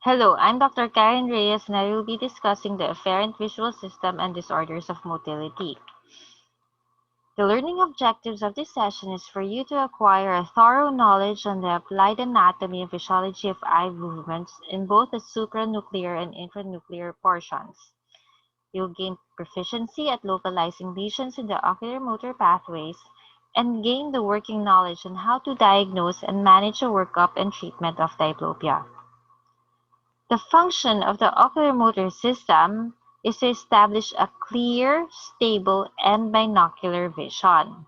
Hello, I'm Dr. Karen Reyes and I will be discussing the efferent visual system and disorders of motility. The learning objectives of this session is for you to acquire a thorough knowledge on the applied anatomy and physiology of eye movements in both the supranuclear and intranuclear portions. You'll gain proficiency at localizing lesions in the ocular motor pathways and gain the working knowledge on how to diagnose and manage a workup and treatment of diplopia. The function of the oculomotor system is to establish a clear, stable, and binocular vision.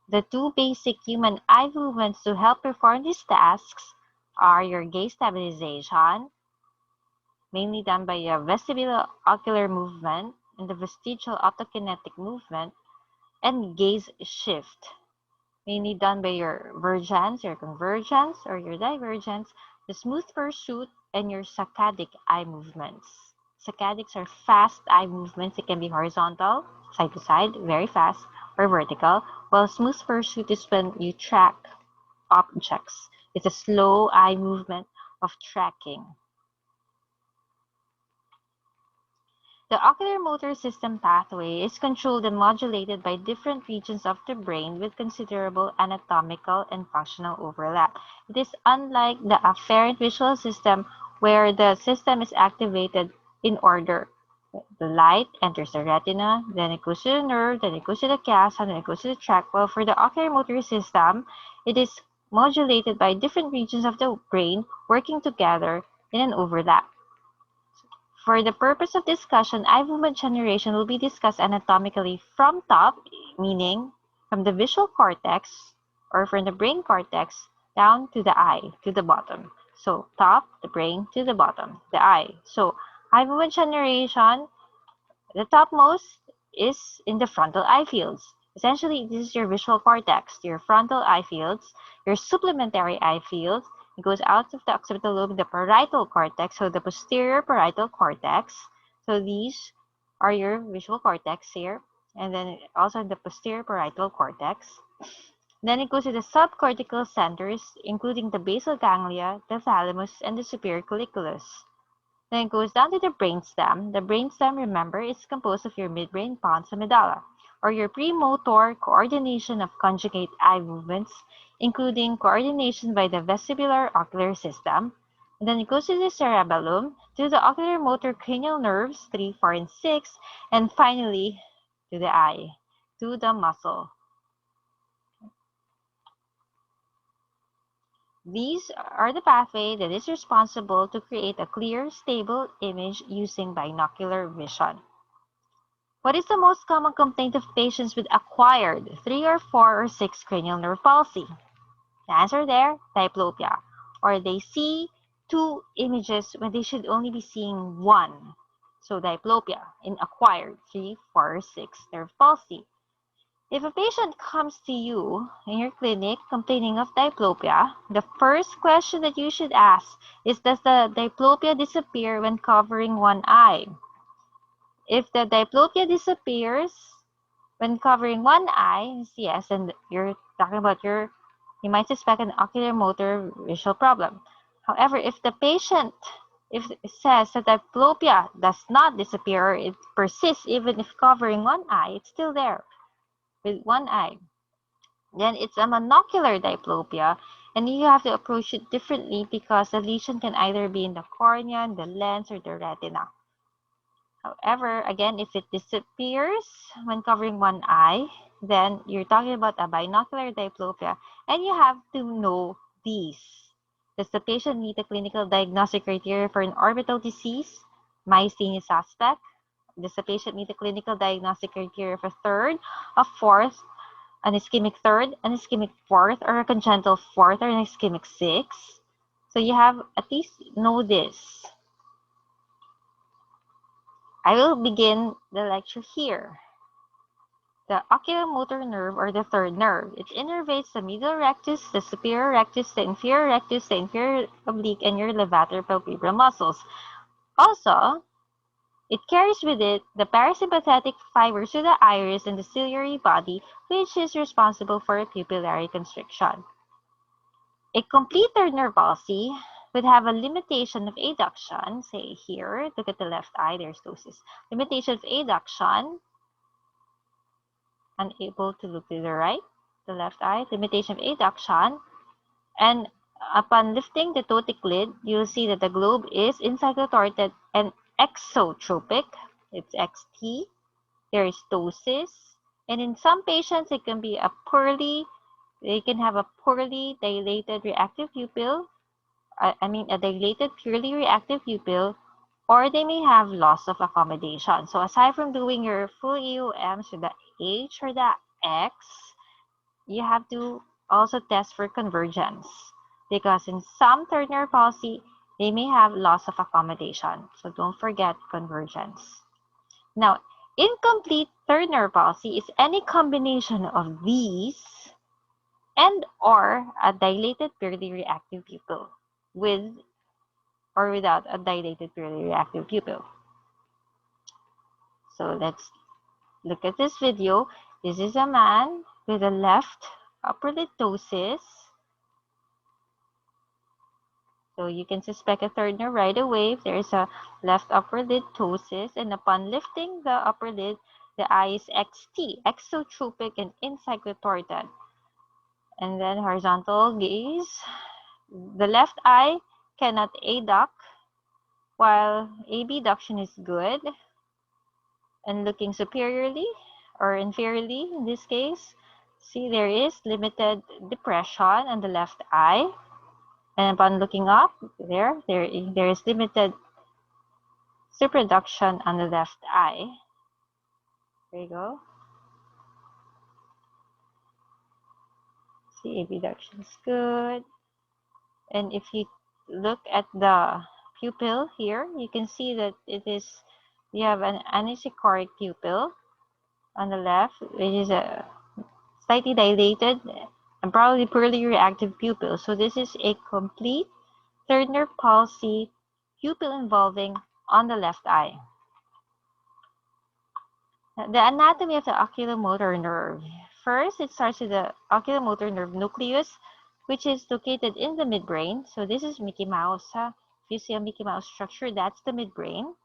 The two basic human eye movements to help perform these tasks are your gaze stabilization, mainly done by a vestibular ocular movement, and the vestigial optokinetic movement, and gaze shift, mainly done by your vergence, your convergence, or your divergence, the smooth pursuit, and your saccadic eye movements. Saccadics are fast eye movements. It can be horizontal, side to side, very fast, or vertical, while smooth pursuit is when you track objects. It's a slow eye movement of tracking. The ocular motor system pathway is controlled and modulated by different regions of the brain with considerable anatomical and functional overlap. It is unlike the afferent visual system where the system is activated in order. The light enters the retina, then it goes to the nerve, then it goes to the chiasm, then it goes to the tract. Well, for the ocular motor system, it is modulated by different regions of the brain working together in an overlap. For the purpose of discussion, eye movement generation will be discussed anatomically from top, meaning from the visual cortex or from the brain cortex down to the eye, to the bottom. So top, the brain, to the bottom, the eye. So eye movement generation, the topmost is in the frontal eye fields. Essentially, this is your visual cortex, your frontal eye fields, your supplementary eye fields. It goes out of the occipital lobe, the parietal cortex, so the posterior parietal cortex. So these are your visual cortex here, and then also the posterior parietal cortex. Then it goes to the subcortical centers, including the basal ganglia, the thalamus, and the superior colliculus. Then it goes down to the brainstem. The brainstem, remember, is composed of your midbrain, pons, and medulla, or your premotor coordination of conjugate eye movements, including coordination by the vestibular ocular system. And then it goes to the cerebellum, to the ocular motor cranial nerves, 3, 4, and 6, and finally to the eye, to the muscle. These are the pathway that is responsible to create a clear, stable image using binocular vision. What is the most common complaint of patients with acquired 3 or 4 or 6 cranial nerve palsy? The answer there, diplopia. Or they see 2 images when they should only be seeing 1. So diplopia in acquired 3, 4, or 6 nerve palsy. If a patient comes to you in your clinic complaining of diplopia, the first question that you should ask is, does the diplopia disappear when covering one eye? If the diplopia disappears when covering one eye, yes, and you're talking about you might suspect an ocular motor visual problem. However, if the patient if it says that diplopia does not disappear, or it persists even if covering one eye, it's still there with one eye, then it's a monocular diplopia, and you have to approach it differently because the lesion can either be in the cornea, the lens, or the retina. However, again, if it disappears when covering one eye, then you're talking about a binocular diplopia, and you have to know these. Does the patient meet the clinical diagnostic criteria for an orbital disease? Myasthenia suspect. Does the patient meet the clinical diagnostic criteria for third, a fourth, an ischemic third, an ischemic fourth, or a congenital fourth, or an ischemic sixth? So you have at least know this. I will begin the lecture here. The oculomotor nerve, or the third nerve, it innervates the medial rectus, the superior rectus, the inferior oblique, and your levator palpebral muscles. Also, it carries with it the parasympathetic fibers to the iris and the ciliary body, which is responsible for pupillary constriction. A complete third nerve palsy, would have a limitation of adduction. Say here, look at the left eye, there's ptosis. Limitation of adduction, unable to look to the right, the left eye, limitation of adduction, and upon lifting the ptotic lid, you'll see that the globe is encyclotorted and exotropic. It's XT. There is ptosis. And in some patients, it can be they can have a poorly dilated reactive pupil. A dilated purely reactive pupil, or they may have loss of accommodation. So aside from doing your full EOMs for the H or the X, you have to also test for convergence, because in some third nerve palsy, they may have loss of accommodation. So don't forget convergence. Now, incomplete third nerve palsy is any combination of these and or a dilated purely reactive pupil with or without a dilated purely reactive pupil. So let's look at this video. This is a man with a left upper lid ptosis. So you can suspect a third nerve right away if there is a left upper lid ptosis, and upon lifting the upper lid, the eye is XT, exotropic and encyclotorted. And then horizontal gaze. The left eye cannot adduct, while abduction is good. And looking superiorly or inferiorly in this case, see there is limited depression on the left eye. And upon looking up, there is limited superduction on the left eye. There you go. See, abduction is good. And if you look at the pupil here, you can see that you have an anisochoric pupil on the left, which is a slightly dilated and probably poorly reactive pupil. So this is a complete third nerve palsy pupil involving on the left eye. The anatomy of the oculomotor nerve. First, it starts with the oculomotor nerve nucleus, which is located in the midbrain. So this is Mickey Mouse. If you see a Mickey Mouse structure, that's the midbrain.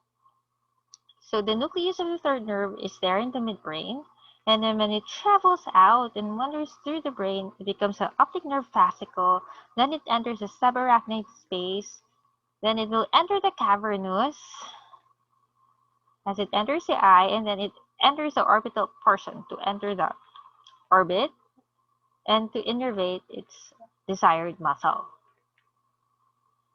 So the nucleus of the third nerve is there in the midbrain. And then when it travels out and wanders through the brain, it becomes an optic nerve fascicle. Then it enters the subarachnoid space. Then it will enter the cavernous as it enters the eye, and then it enters the orbital portion to enter the orbit and to innervate its desired muscle.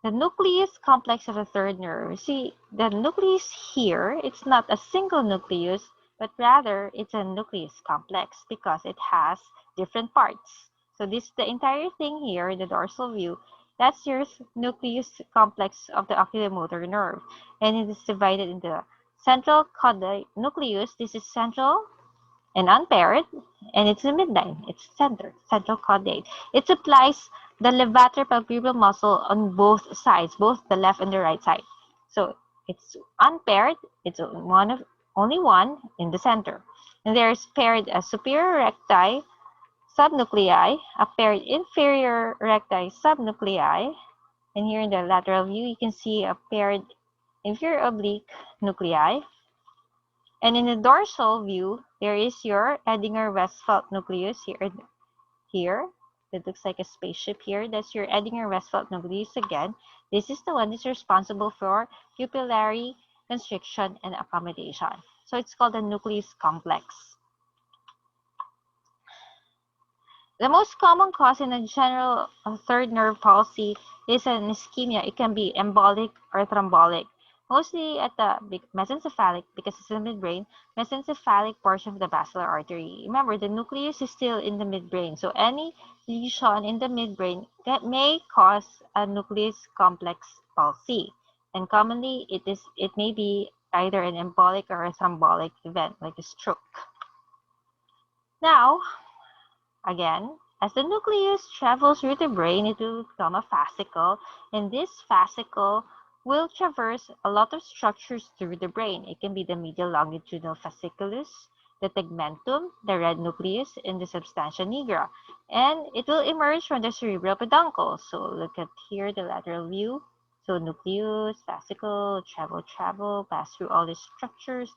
The nucleus complex of the third nerve. See, the nucleus here, it's not a single nucleus, but rather it's a nucleus complex because it has different parts. So the entire thing here, the dorsal view, that's your nucleus complex of the oculomotor nerve. And it is divided into central caudate nucleus. This is central and unpaired, and it's the midline. It's central caudate. It supplies the levator palpebral muscle on both sides, both the left and the right side. So it's unpaired. It's only one in the center. And there's paired a superior recti subnuclei, a paired inferior recti subnuclei. And here in the lateral view, you can see a paired inferior oblique nuclei. And in the dorsal view, there is your Edinger-Westphal nucleus here. It looks like a spaceship here. That's your Edinger-Westphal nucleus again. This is the one that's responsible for pupillary constriction and accommodation. So it's called the nucleus complex. The most common cause in a general third nerve palsy is an ischemia. It can be embolic or thrombotic. Mostly at the mesencephalic, because it's in the midbrain, mesencephalic portion of the basilar artery. Remember, the nucleus is still in the midbrain, so any lesion in the midbrain that may cause a nucleus complex palsy. And commonly, it may be either an embolic or a thrombotic event, like a stroke. Now, again, as the nucleus travels through the brain, it will become a fascicle, and this fascicle will traverse a lot of structures through the brain. It can be the medial longitudinal fasciculus, the tegmentum, the red nucleus, and the substantia nigra. And it will emerge from the cerebral peduncle. So look at here, the lateral view. So nucleus, fascicle, travel, pass through all these structures.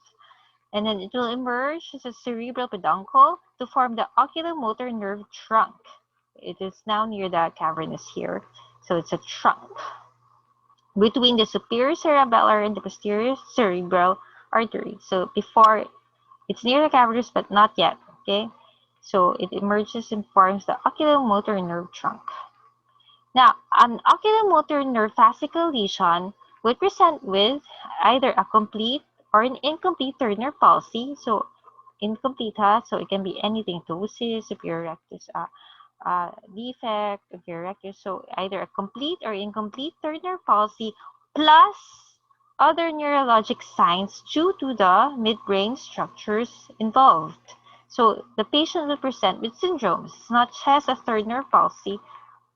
And then it will emerge as a cerebral peduncle to form the oculomotor nerve trunk. It is now near the cavernous here. So it's a trunk between the superior cerebellar and the posterior cerebral artery. So before it's near the cavernous, but not yet. Okay, so it emerges and forms the oculomotor nerve trunk. Now, an oculomotor nerve fascicle lesion would present with either a complete or an incomplete third nerve palsy. So incomplete, so it can be anything: ptosis, superior rectus defect, superior rectus. So either a complete or incomplete third nerve palsy plus other neurologic signs due to the midbrain structures involved. So the patient will present with syndromes such as a third nerve palsy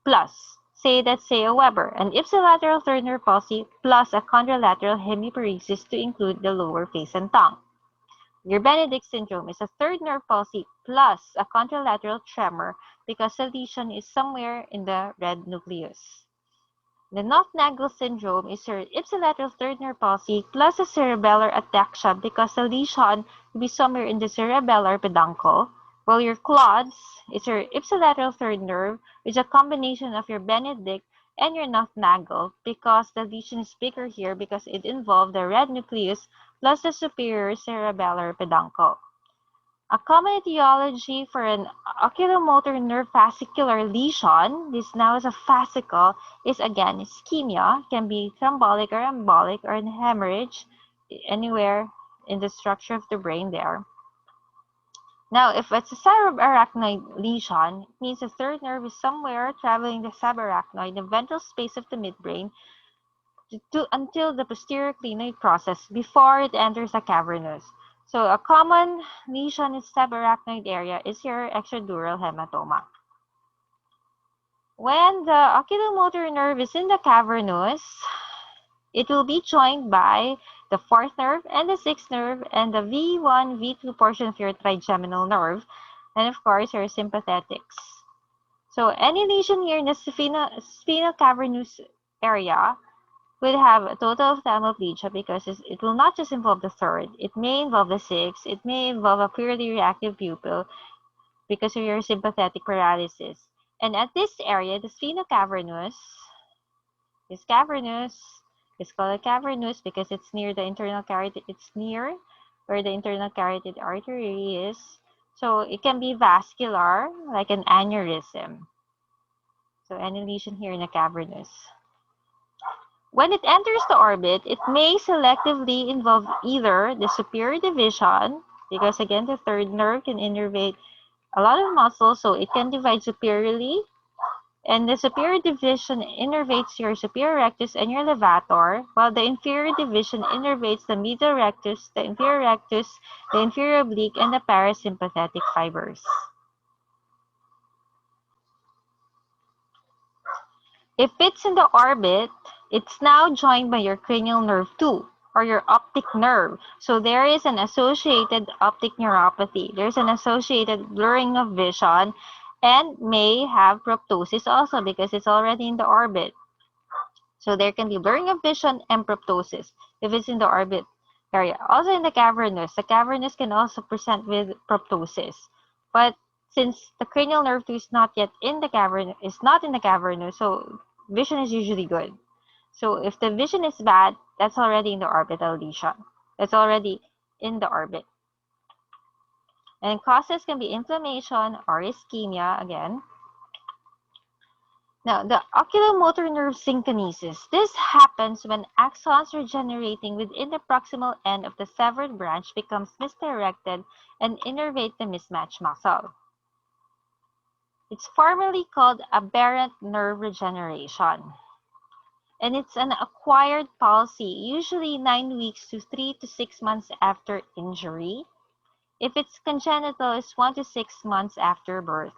plus, say a Weber, an ipsilateral third nerve palsy plus a contralateral hemiparesis to include the lower face and tongue. Your Benedict syndrome is a third nerve palsy plus a contralateral tremor because the lesion is somewhere in the red nucleus. The Nagel syndrome is your ipsilateral third nerve palsy plus a cerebellar ataxia because the lesion will be somewhere in the cerebellar peduncle, while your Claude's is your ipsilateral third nerve, which is a combination of your Benedict and your Nagel because the lesion is bigger here because it involved the red nucleus plus the superior cerebellar peduncle. A common etiology for an oculomotor nerve fascicular lesion, this now is a fascicle, is again ischemia, can be thrombotic or embolic or an hemorrhage anywhere in the structure of the brain there. Now, if it's a subarachnoid lesion, it means the third nerve is somewhere traveling the subarachnoid, the ventral space of the midbrain, until the posterior clinoid process before it enters the cavernous. So a common lesion in subarachnoid area is your extradural hematoma. When the oculomotor nerve is in the cavernous, it will be joined by the fourth nerve and the sixth nerve and the V1, V2 portion of your trigeminal nerve, and of course your sympathetics. So any lesion here in the spinal cavernous area will have a total ophthalmoplegia because it will not just involve the third, it may involve the sixth, it may involve a purely reactive pupil because of your sympathetic paralysis. And at this area, the sphenocavernos is cavernous. It's called a cavernous because it's near the internal carotid. It's near where the internal carotid artery is. So it can be vascular, like an aneurysm. So any lesion here in the cavernous. When it enters the orbit, it may selectively involve either the superior division, because again, the third nerve can innervate a lot of muscles, so it can divide superiorly, and the superior division innervates your superior rectus and your levator, while the inferior division innervates the medial rectus, the inferior rectus, the inferior oblique, and the parasympathetic fibers. If it's in the orbit, it's now joined by your cranial nerve 2 or your optic nerve. So there is an associated optic neuropathy. There's an associated blurring of vision and may have proptosis also because it's already in the orbit. So there can be blurring of vision and proptosis if it's in the orbit area. Also in the cavernous can also present with proptosis. But since the cranial nerve 2 is not yet in the cavernous, so vision is usually good. So if the vision is bad, that's already in the orbital lesion. That's already in the orbit. And causes can be inflammation or ischemia again. Now, the oculomotor nerve synkinesis. This happens when axons regenerating within the proximal end of the severed branch becomes misdirected and innervate the mismatched muscle. It's formally called aberrant nerve regeneration. And it's an acquired palsy, usually 9 weeks to 3 to 6 months after injury. If it's congenital, it's 1 to 6 months after birth.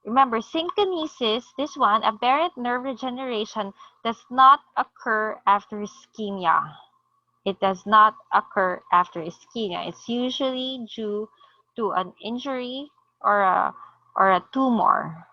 Remember, synkinesis, this one, aberrant nerve regeneration, does not occur after ischemia. It does not occur after ischemia. It's usually due to an injury or a tumor.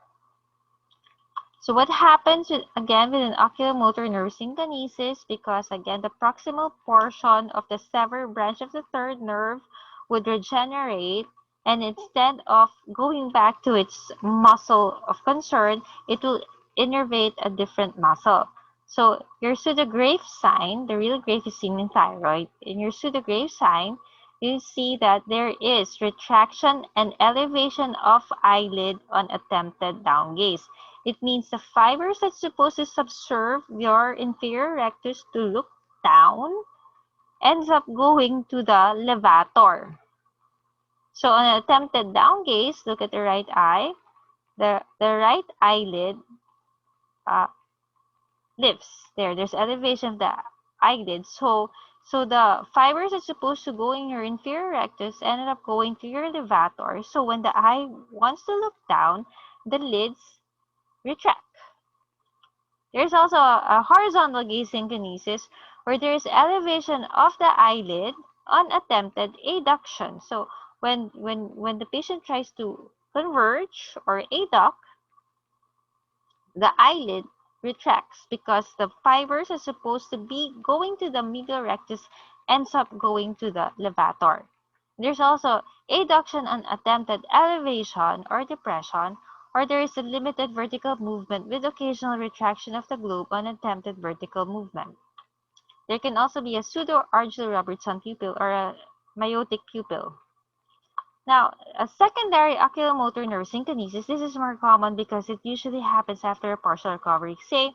So what happens again with an oculomotor nerve synkinesis? Because again, the proximal portion of the severed branch of the third nerve would regenerate, and instead of going back to its muscle of concern, it will innervate a different muscle. So your pseudograft sign, the real graft is seen in thyroid. In your pseudograft sign, you see that there is retraction and elevation of eyelid on attempted down gaze. It means the fibers that's supposed to subserve your inferior rectus to look down ends up going to the levator. So on an attempted down gaze, look at the right eye. The right eyelid lifts. There's elevation of the eyelid. So the fibers that's supposed to go in your inferior rectus ended up going to your levator. So when the eye wants to look down, the lids retract. There's also a horizontal gaze synkinesis where there is elevation of the eyelid on attempted adduction. So when the patient tries to converge or adduct, the eyelid retracts because the fibers are supposed to be going to the medial rectus ends up going to the levator. There's also adduction on attempted elevation or depression, or there is a limited vertical movement with occasional retraction of the globe on attempted vertical movement. There can also be a pseudo-Argyll-Robertson pupil or a myotic pupil. Now, a secondary oculomotor nerve synkinesis, this is more common because it usually happens after a partial recovery. Say,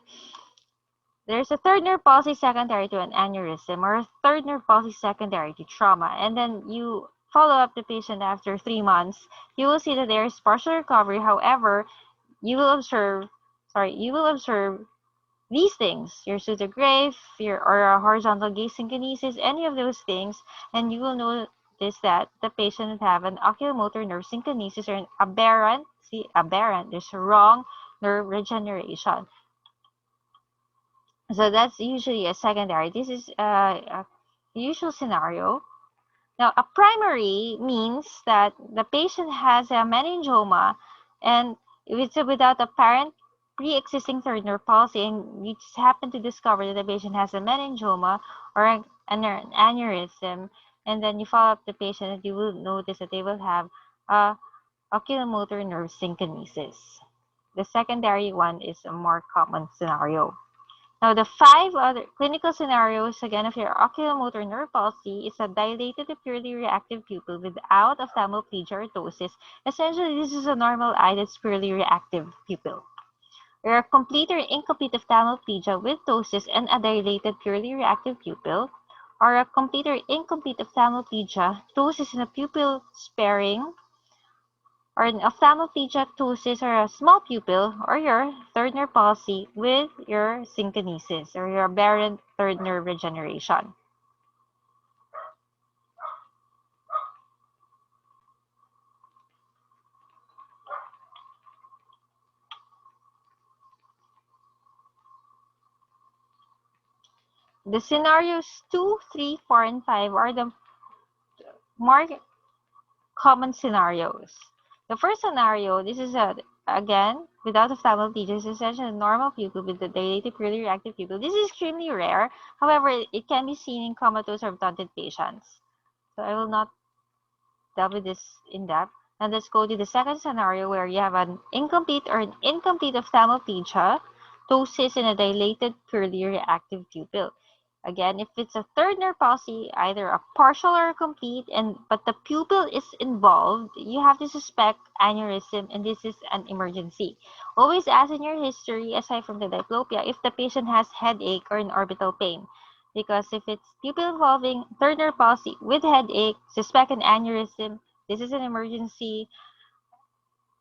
there's a third nerve palsy secondary to an aneurysm or a third nerve palsy secondary to trauma, and then you follow up the patient after 3 months, you will see that there is partial recovery. However, you will observe these things, your pseudograft, or a horizontal gaze synkinesis, any of those things, and you will notice that the patient would have an oculomotor nerve synkinesis or an aberrant, there's a wrong nerve regeneration. So that's usually a secondary. This is a usual scenario. Now, a primary means that the patient has a meningioma, and if it's without apparent pre-existing third nerve palsy, and you just happen to discover that the patient has a meningioma or an aneurysm, and then you follow up the patient, and you will notice that they will have oculomotor nerve synkinesis. The secondary one is a more common scenario. Now, the 5 other clinical scenarios, again, of your oculomotor nerve palsy is a dilated to purely reactive pupil without ophthalmoplegia or ptosis. Essentially, this is a normal eye that's purely reactive pupil. There are complete or incomplete ophthalmoplegia with ptosis and a dilated purely reactive pupil, or a complete or incomplete ophthalmoplegia, ptosis in a pupil sparing, or an ophthalmoplegia, ptosis, or a small pupil, or your third nerve palsy with your synkinesis, or your aberrant third nerve regeneration. The scenarios 2, 3, 4, and 5 are the more common scenarios. The first scenario, this is again, without ophthalmoplegia, this is essentially a normal pupil with the dilated purely reactive pupil. This is extremely rare. However, it can be seen in comatose or blunted patients. So I will not delve with this in depth. And let's go to the second scenario where you have an incomplete or an incomplete ophthalmoplegia, ptosis in a dilated purely reactive pupil. Again, if it's a third nerve palsy, either a partial or a complete, but the pupil is involved, you have to suspect aneurysm, and this is an emergency. Always ask in your history, aside from the diplopia, if the patient has headache or an orbital pain. Because if it's pupil involving third nerve palsy with headache, suspect an aneurysm, this is an emergency.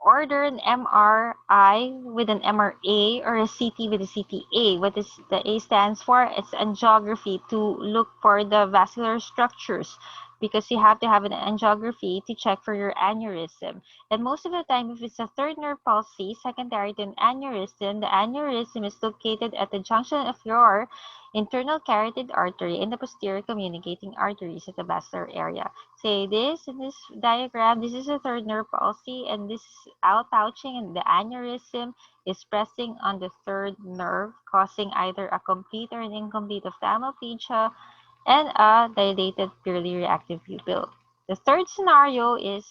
Order an MRI with an MRA or a CT with a CTA. What is the A stands for? It's angiography to look for the vascular structures because you have to have an angiography to check for your aneurysm. And most of the time, if it's a third nerve palsy secondary to an aneurysm, the aneurysm is located at the junction of your internal carotid artery and the posterior communicating arteries at the basilar area. Say this in this diagram, this is a third nerve palsy, and this is outpouching, and the aneurysm is pressing on the third nerve, causing either a complete or an incomplete ophthalmoplegia and a dilated purely reactive pupil. The third scenario is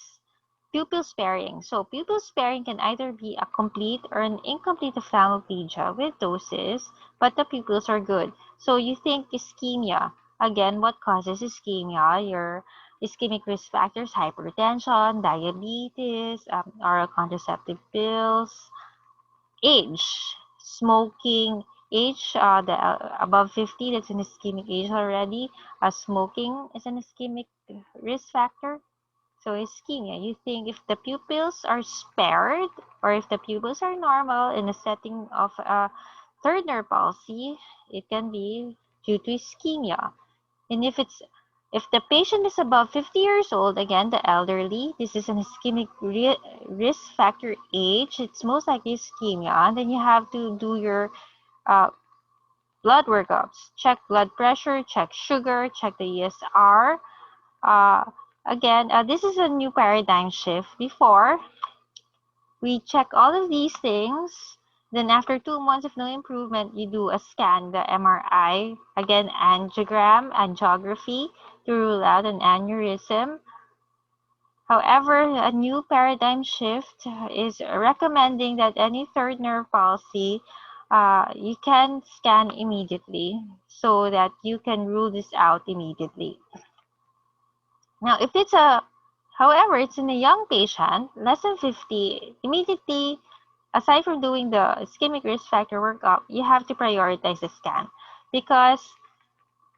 pupil sparing. So pupil sparing can either be a complete or an incomplete ophthalmoplegia with ptosis, but the pupils are good. So you think ischemia. Again, what causes ischemia? Your ischemic risk factors, hypertension, diabetes, oral contraceptive pills, age, smoking, age, above 50, that's an ischemic age already. Smoking is an ischemic risk factor. So ischemia, you think if the pupils are spared or if the pupils are normal in a setting of a third nerve palsy, it can be due to ischemia. And if the patient is above 50 years old, again, the elderly, this is an ischemic risk factor age, it's most likely ischemia. And then you have to do your uh, blood workups, check blood pressure, check sugar, check the ESR. Uh, Again, this is a new paradigm shift. Before, we check all of these things. Then after 2 months of no improvement, you do a scan, the MRI, again, angiogram, angiography to rule out an aneurysm. However, a new paradigm shift is recommending that any third nerve palsy, you can scan immediately so that you can rule this out immediately. Now, if it's however, it's in a young patient, less than 50, immediately, aside from doing the ischemic risk factor workup, you have to prioritize the scan. Because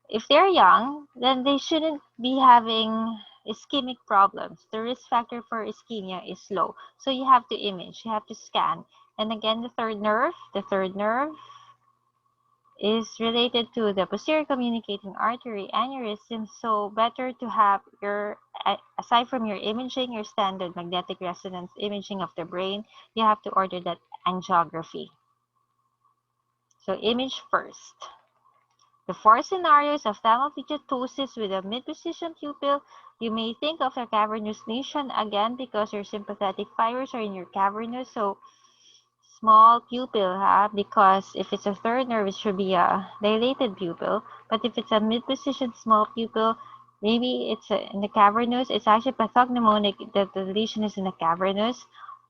if they're young, then they shouldn't be having ischemic problems. The risk factor for ischemia is low. So you have to image, you have to scan. And again, the third nerve is related to the posterior communicating artery aneurysm. So better to have aside from your imaging, your standard magnetic resonance imaging of the brain, you have to order that angiography. So image first. The four scenarios of ophthalmoplegia with a mid-position pupil, you may think of a cavernous lesion again because your sympathetic fibers are in your cavernous. So small pupil, because if it's a third nerve, it should be a dilated pupil. But if it's a mid-position small pupil, maybe it's in the cavernous. It's actually pathognomonic that the lesion is in the cavernous.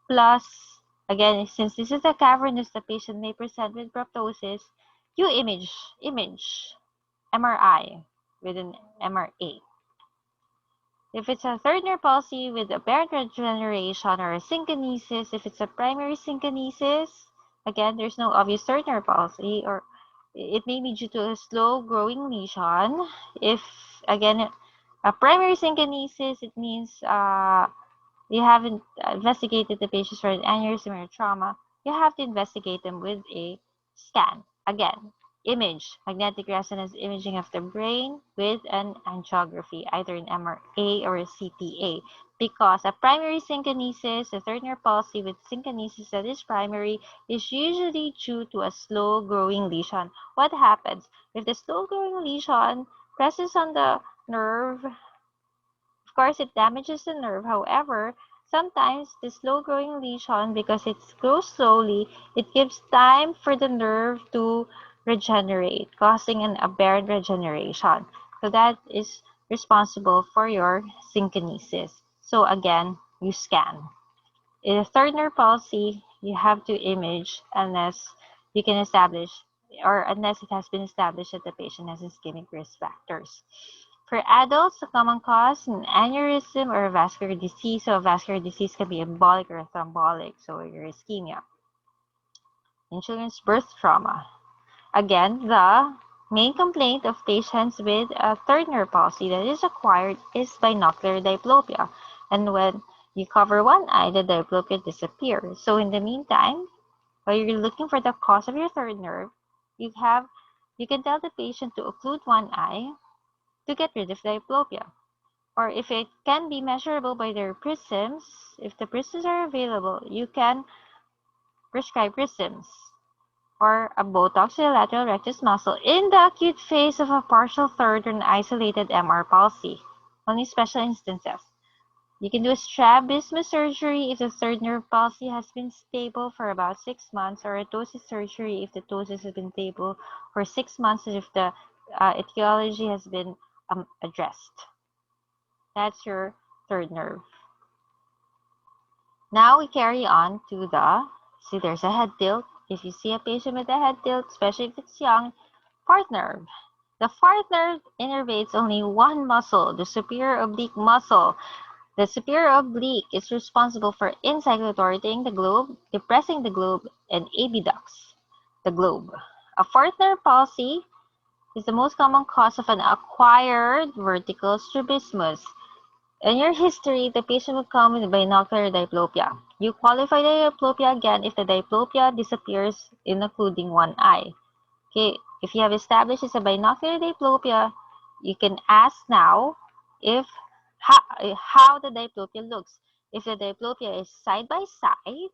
Plus, again, since this is a cavernous, the patient may present with proptosis. You image MRI with an MRA. If it's a third nerve palsy with aberrant regeneration or a synkinesis, if it's a primary synkinesis, again, there's no obvious third nerve palsy, or it may be due to a slow-growing lesion. If, again, a primary synkinesis, it means you haven't investigated the patients for an aneurysm or a trauma. You have to investigate them with a scan. Again, image, magnetic resonance imaging of the brain with an angiography, either an MRA or a CTA. Because a primary synkinesis, a third nerve palsy with synkinesis that is primary, is usually due to a slow-growing lesion. What happens? If the slow-growing lesion presses on the nerve, of course, it damages the nerve. However, sometimes the slow-growing lesion, because it grows slowly, it gives time for the nerve to regenerate, causing an aberrant regeneration. So that is responsible for your synkinesis. So again, you scan. In a third nerve palsy, you have to image unless you can establish, or unless it has been established that the patient has ischemic risk factors. For adults, the common cause, an aneurysm or a vascular disease. So a vascular disease can be embolic or thrombotic, so your ischemia. In children's, birth trauma. Again, the main complaint of patients with a third nerve palsy that is acquired is binocular diplopia. And when you cover one eye, the diplopia disappears. So in the meantime, while you're looking for the cause of your third nerve, you can tell the patient to occlude one eye to get rid of diplopia. or if it can be measurable by their prisms, if the prisms are available, you can prescribe prisms or a Botox to the lateral rectus muscle in the acute phase of a partial third or an isolated MR palsy. Only special instances. You can do a strabismus surgery if the third nerve palsy has been stable for about 6 months, or a ptosis surgery if the ptosis has been stable for 6 months and if the etiology has been addressed. That's your third nerve. Now we carry on to see there's a head tilt. If you see a patient with a head tilt, especially if it's young, fourth nerve. The fourth nerve innervates only one muscle, the superior oblique muscle. The superior oblique is responsible for incyclotorting the globe, depressing the globe, and abducts the globe. A fourth nerve palsy is the most common cause of an acquired vertical strabismus. In your history, the patient will come with binocular diplopia. You qualify the diplopia again if the diplopia disappears, including one eye. Okay, if you have established it's a binocular diplopia, you can ask now if how the diplopia looks. If the diplopia is side by side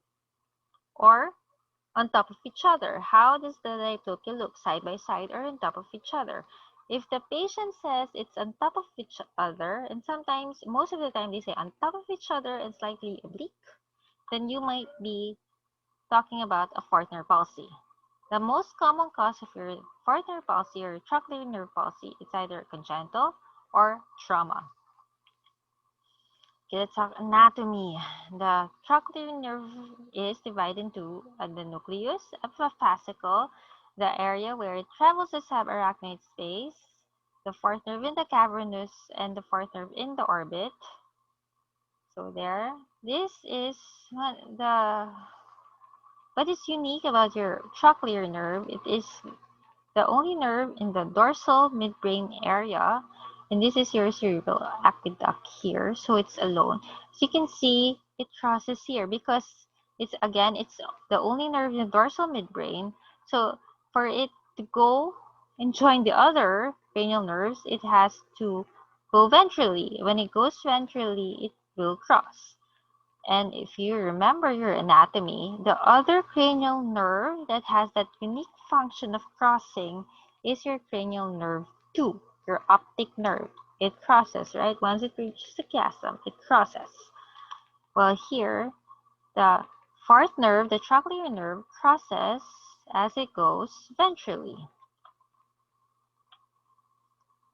or on top of each other. How does the diplopia look, side by side or on top of each other? If the patient says it's on top of each other, and sometimes, most of the time they say on top of each other and slightly oblique, then you might be talking about a fourth nerve palsy. The most common cause of your fourth nerve palsy or trochlear nerve palsy is either congenital or trauma. Okay, let's talk anatomy. The trochlear nerve is divided into the nucleus, a fascicle, the area where it travels the subarachnoid space, the fourth nerve in the cavernous, and the fourth nerve in the orbit. So there, this is what is unique about your trochlear nerve. It is the only nerve in the dorsal midbrain area, and this is your cerebral aqueduct here, so it's alone. As you can see, it crosses here because it's the only nerve in the dorsal midbrain. So for it to go and join the other cranial nerves, it has to go ventrally. When it goes ventrally, it will cross. And if you remember your anatomy, the other cranial nerve that has that unique function of crossing is your cranial nerve 2, your optic nerve. It crosses, right? Once it reaches the chiasm, it crosses. Well, here, the fourth nerve, the trochlear nerve, crosses as it goes ventrally.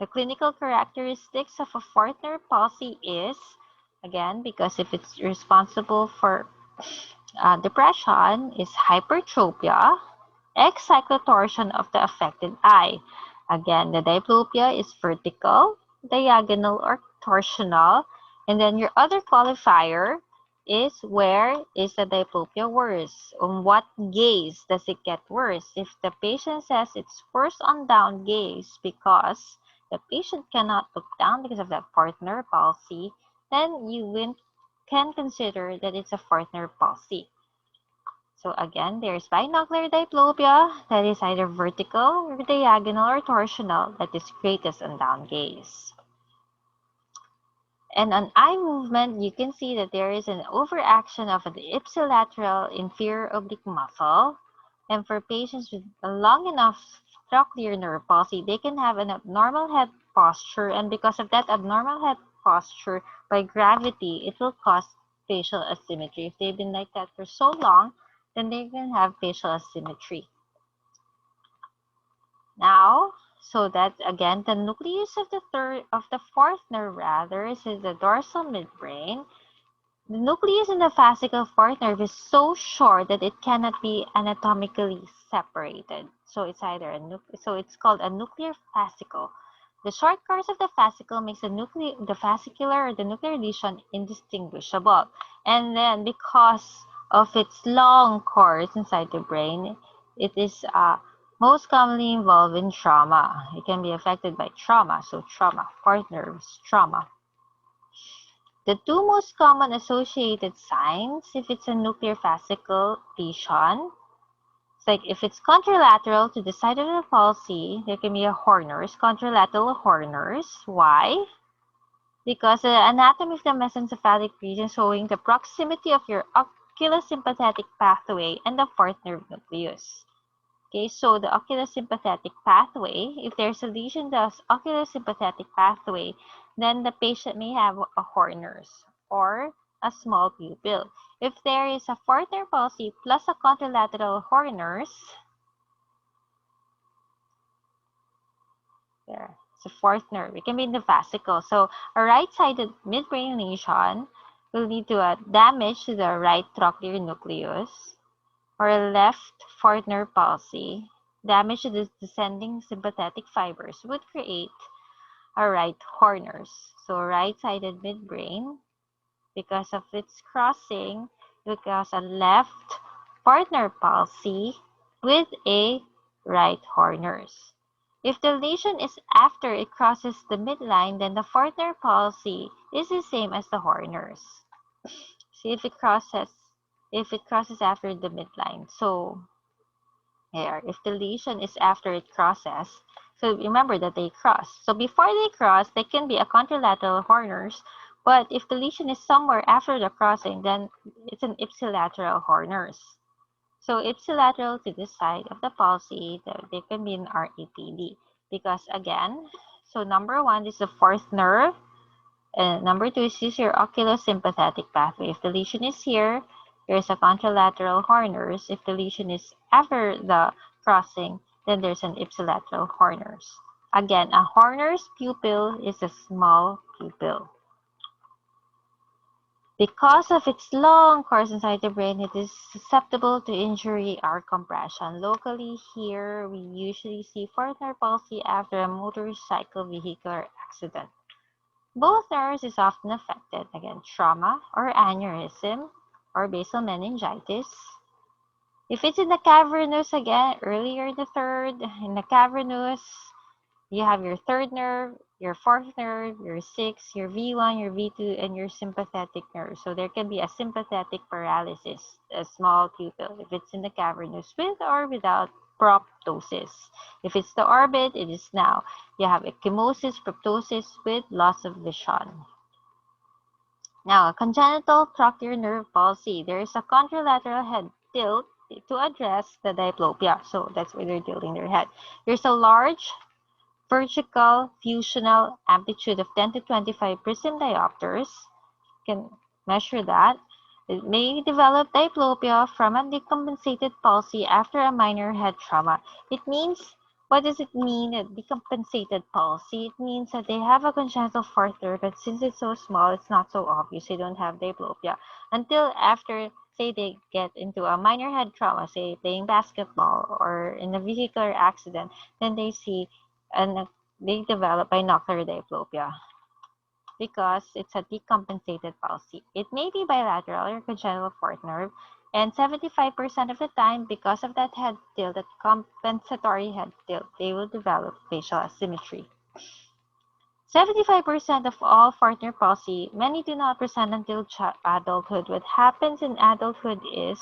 The clinical characteristics of a fourth nerve palsy is, again, because if it's responsible for depression, is hypertropia, excyclotorsion of the affected eye. Again, the diplopia is vertical, diagonal, or torsional. And then your other qualifier is where is the diplopia worse? On what gaze does it get worse? If the patient says it's worse on down gaze because the patient cannot look down because of that fourth nerve palsy, then you can consider that it's a fourth nerve palsy. So again, there's binocular diplopia that is either vertical, or diagonal, or torsional that is greatest on down gaze. And on eye movement, you can see that there is an overaction of the ipsilateral inferior oblique muscle. And for patients with a long enough trochlear nerve palsy, they can have an abnormal head posture. And because of that abnormal head posture, by gravity, it will cause facial asymmetry. If they've been like that for so long, then they can have facial asymmetry. Now, so that again, the nucleus of the fourth nerve rather is in the dorsal midbrain. The nucleus in the fascicle fourth nerve is so short that it cannot be anatomically separated. So it's either so it's called a nuclear fascicle. The short course of the fascicle makes the fascicular or the nuclear lesion indistinguishable. And then because of its long course inside the brain, it is most commonly involved in trauma. It can be affected by trauma. So trauma, fourth nerves, trauma. The two most common associated signs, if it's a nuclear fascicle lesion, it's like if it's contralateral to the side of the palsy, there can be a Horner's, contralateral Horner's. Why? because the anatomy of the mesencephalic region showing the proximity of your oculosympathetic pathway and the fourth nerve nucleus. Okay, so the oculosympathetic pathway, if there's a lesion in the oculosympathetic pathway, then the patient may have a Horner's or a small pupil. If there is a fourth nerve palsy plus a contralateral Horner's, there, it's a fourth nerve. It can be in the vesicle. So a right-sided midbrain lesion will lead to a damage to the right trochlear nucleus, or a left fourth nerve palsy. Damage to the descending sympathetic fibers would create a right Horner's. So right-sided midbrain, because of its crossing, will cause a left fourth nerve palsy with a right Horner's. If the lesion is after it crosses the midline, then the fourth nerve palsy is the same as the Horner's. See if it crosses after the midline. So here, if the lesion is after it crosses, so remember that they cross. So before they cross, they can be a contralateral Horner's, but if the lesion is somewhere after the crossing, then it's an ipsilateral Horner's. So ipsilateral to this side of the palsy, there can be an RAPD. Because again, so number one is the fourth nerve, and number two is your oculosympathetic pathway. If the lesion is here, there's a contralateral Horner's. If the lesion is after the crossing, then there's an ipsilateral Horner's. Again, a Horner's pupil is a small pupil. Because of its long course inside the brain, it is susceptible to injury or compression. Locally here, we usually see fourth nerve palsy after a motorcycle vehicular accident. Both nerves is often affected, again, trauma or aneurysm or basal meningitis. If it's in the cavernous, again, earlier the third, in the cavernous, you have your third nerve, your fourth nerve, your sixth, your V1, your V2, and your sympathetic nerve. So there can be a sympathetic paralysis, a small pupil, if it's in the cavernous, with or without proptosis. If it's the orbit, it is now. You have ecchymosis, proptosis with loss of vision. Now, congenital trochlear nerve palsy. There is a contralateral head tilt to address the diplopia. So that's why they're tilting their head. There's a large vertical fusional amplitude of 10 to 25 prism diopters. You can measure that. It may develop diplopia from a decompensated palsy after a minor head trauma. It means, what does it mean, a decompensated palsy? It means that they have a congenital fourth nerve, but since it's so small, it's not so obvious. They don't have diplopia until after, say, they get into a minor head trauma, say playing basketball or in a vehicular accident, then they see and they develop binocular diplopia because it's a decompensated palsy. It may be bilateral or congenital fourth nerve, and 75% of the time, because of that head tilt, that compensatory head tilt, they will develop facial asymmetry. 75% of all fourth nerve palsy, many do not present until adulthood. What happens in adulthood is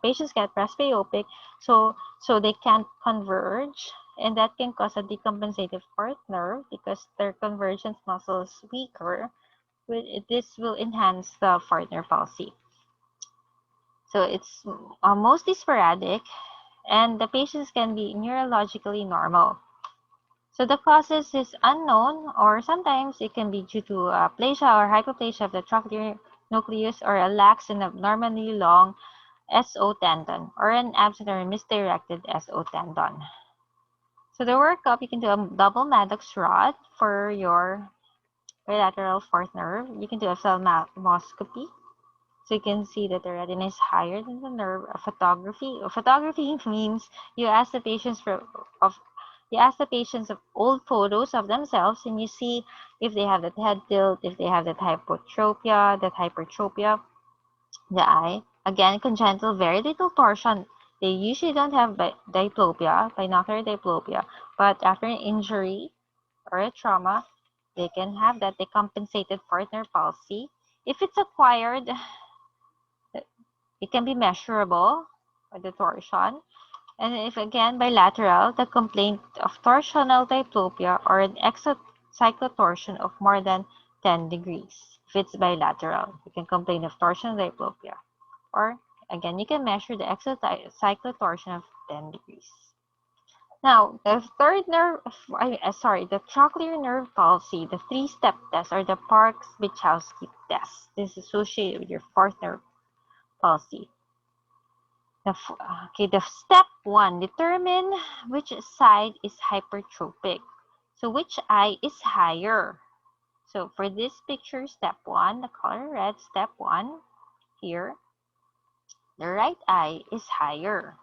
patients get presbyopic, so they can't converge, and that can cause a decompensated fourth nerve because their convergence muscle is weaker. This will enhance the fourth nerve palsy. So it's mostly sporadic, and the patients can be neurologically normal. So the causes is unknown, or sometimes it can be due to aplasia or hypoplasia of the trochlear nucleus, or a lax and abnormally long SO tendon, or an absent or misdirected SO tendon. So the workup, you can do a double Maddox rod for your bilateral fourth nerve. You can do a ophthalmoscopy, so you can see that the retina is higher than the nerve. A photography. Photography means you ask the patients of old photos of themselves, and you see if they have that head tilt, if they have that hypertropia, the eye. Again, congenital, very little torsion. They usually don't have diplopia, binocular diplopia, but after an injury or a trauma, they can have that decompensated fourth nerve palsy. If it's acquired, it can be measurable by the torsion. And if again bilateral, the complaint of torsional diplopia or an exocyclotorsion of more than 10 degrees. If it's bilateral, you can complain of torsion diplopia. Or, again, you can measure the cyclotorsion of 10 degrees. Now, the the trochlear nerve palsy, the three-step test, or the Parks-Bichowski test. This is associated with your fourth nerve palsy. The step 1, determine which side is hypertrophic. So, which eye is higher? So, for this picture, step 1, the color red, step 1, here, the right eye is higher.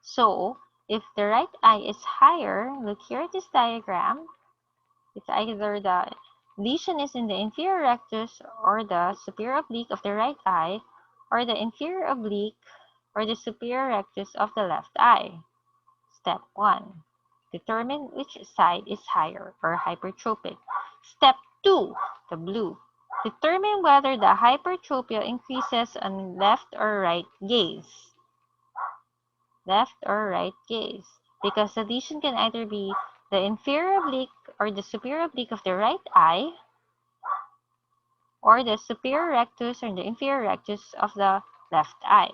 So, if the right eye is higher, look here at this diagram, it's either the lesion is in the inferior rectus or the superior oblique of the right eye, or the inferior oblique or the superior rectus of the left eye. Step 1. Determine which side is higher or hypertrophic. Step 2. The blue. Determine whether the hypertropia increases on left or right gaze. Left or right gaze, because the lesion can either be the inferior oblique or the superior oblique of the right eye, or the superior rectus or the inferior rectus of the left eye.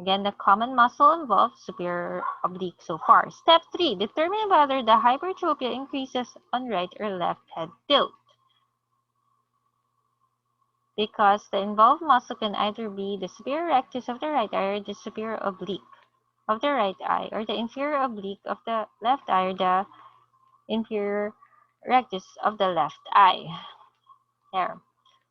Again, the common muscle involved, superior oblique so far. Step 3, determine whether the hypertropia increases on right or left head tilt, because the involved muscle can either be the superior rectus of the right eye or the superior oblique of the right eye, or the inferior oblique of the left eye, or the inferior rectus of the left eye. There.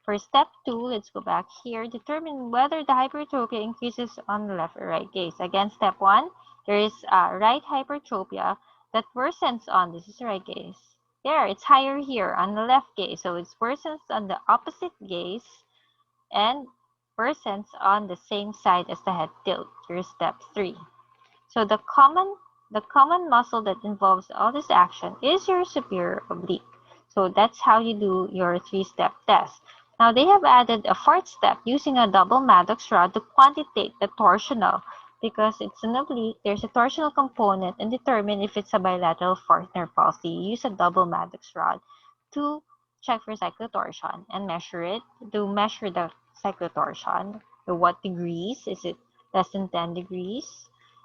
For step 2, let's go back here. Determine whether the hypertropia increases on the left or right gaze. Again, step 1, there is right hypertropia that worsens on, this is right gaze. There, it's higher here on the left gaze. So it worsens on the opposite gaze and worsens on the same side as the head tilt. Here's step 3. So the common muscle that involves all this action is your superior oblique. So that's how you do your 3-step test. Now they have added a 4th step using a double Maddox rod to quantitate the torsional, because it's an oblique, there's a torsional component, and determine if it's a bilateral fourth nerve palsy. Use a double Maddox rod to check for cyclotorsion and measure it, to measure the cyclotorsion. To what degrees? Is it less than 10 degrees?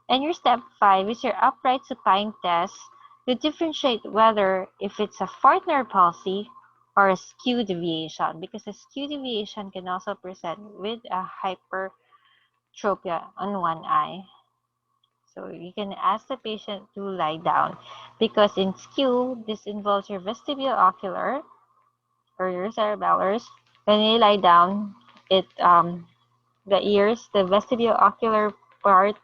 And your step 5 is your upright supine test to differentiate whether if it's a fourth nerve palsy or a skew deviation, because a skew deviation can also present with a hypertropia on one eye. So you can ask the patient to lie down, because in skew, this involves your vestibulo-ocular or your cerebellars. When you lie down, the ears, the vestibulo-ocular part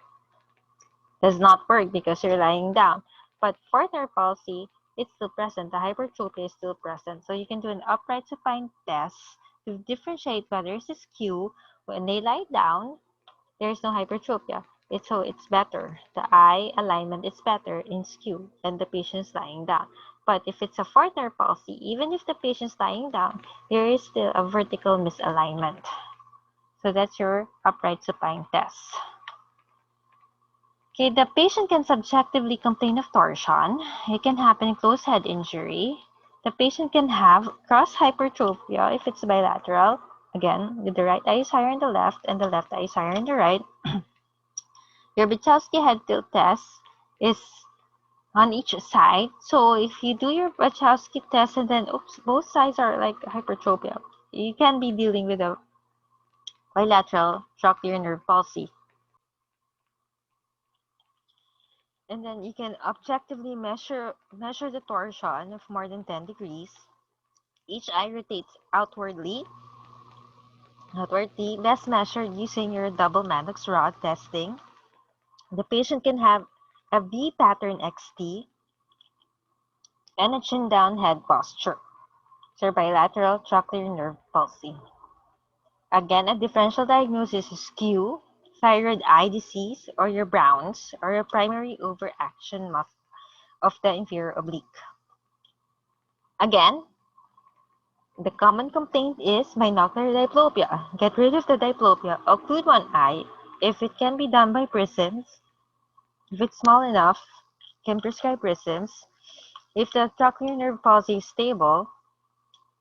does not work because you're lying down. But for nerve palsy, it's still present. The hypertropia is still present. So you can do an upright supine test to differentiate whether it's a skew. When they lie down, there's no hypertropia. So it's better. The eye alignment is better in skew than the patient's lying down. But if it's a fourth nerve palsy, even if the patient's lying down, there is still a vertical misalignment. So that's your upright supine test. Okay, the patient can subjectively complain of torsion. It can happen in closed head injury. The patient can have cross hypertropia if it's bilateral. Again, with the right eye is higher in the left and the left eye is higher in the right. Your Bichowski head tilt test is on each side. So if you do your Bichowski test and then, both sides are like hypertropia, you can be dealing with a bilateral trochlear nerve palsy. And then you can objectively measure the torsion of more than 10 degrees. Each eye rotates outwardly, best measured using your double Maddox rod testing. The patient can have a V pattern XT and a chin down head posture. So bilateral trochlear nerve palsy. Again, a differential diagnosis is skew, thyroid eye disease, or your Brown's, or a primary overaction of the inferior oblique. Again, the common complaint is binocular diplopia. Get rid of the diplopia, occlude one eye. If it can be done by prisms, if it's small enough, can prescribe prisms. If the trochlear nerve palsy is stable,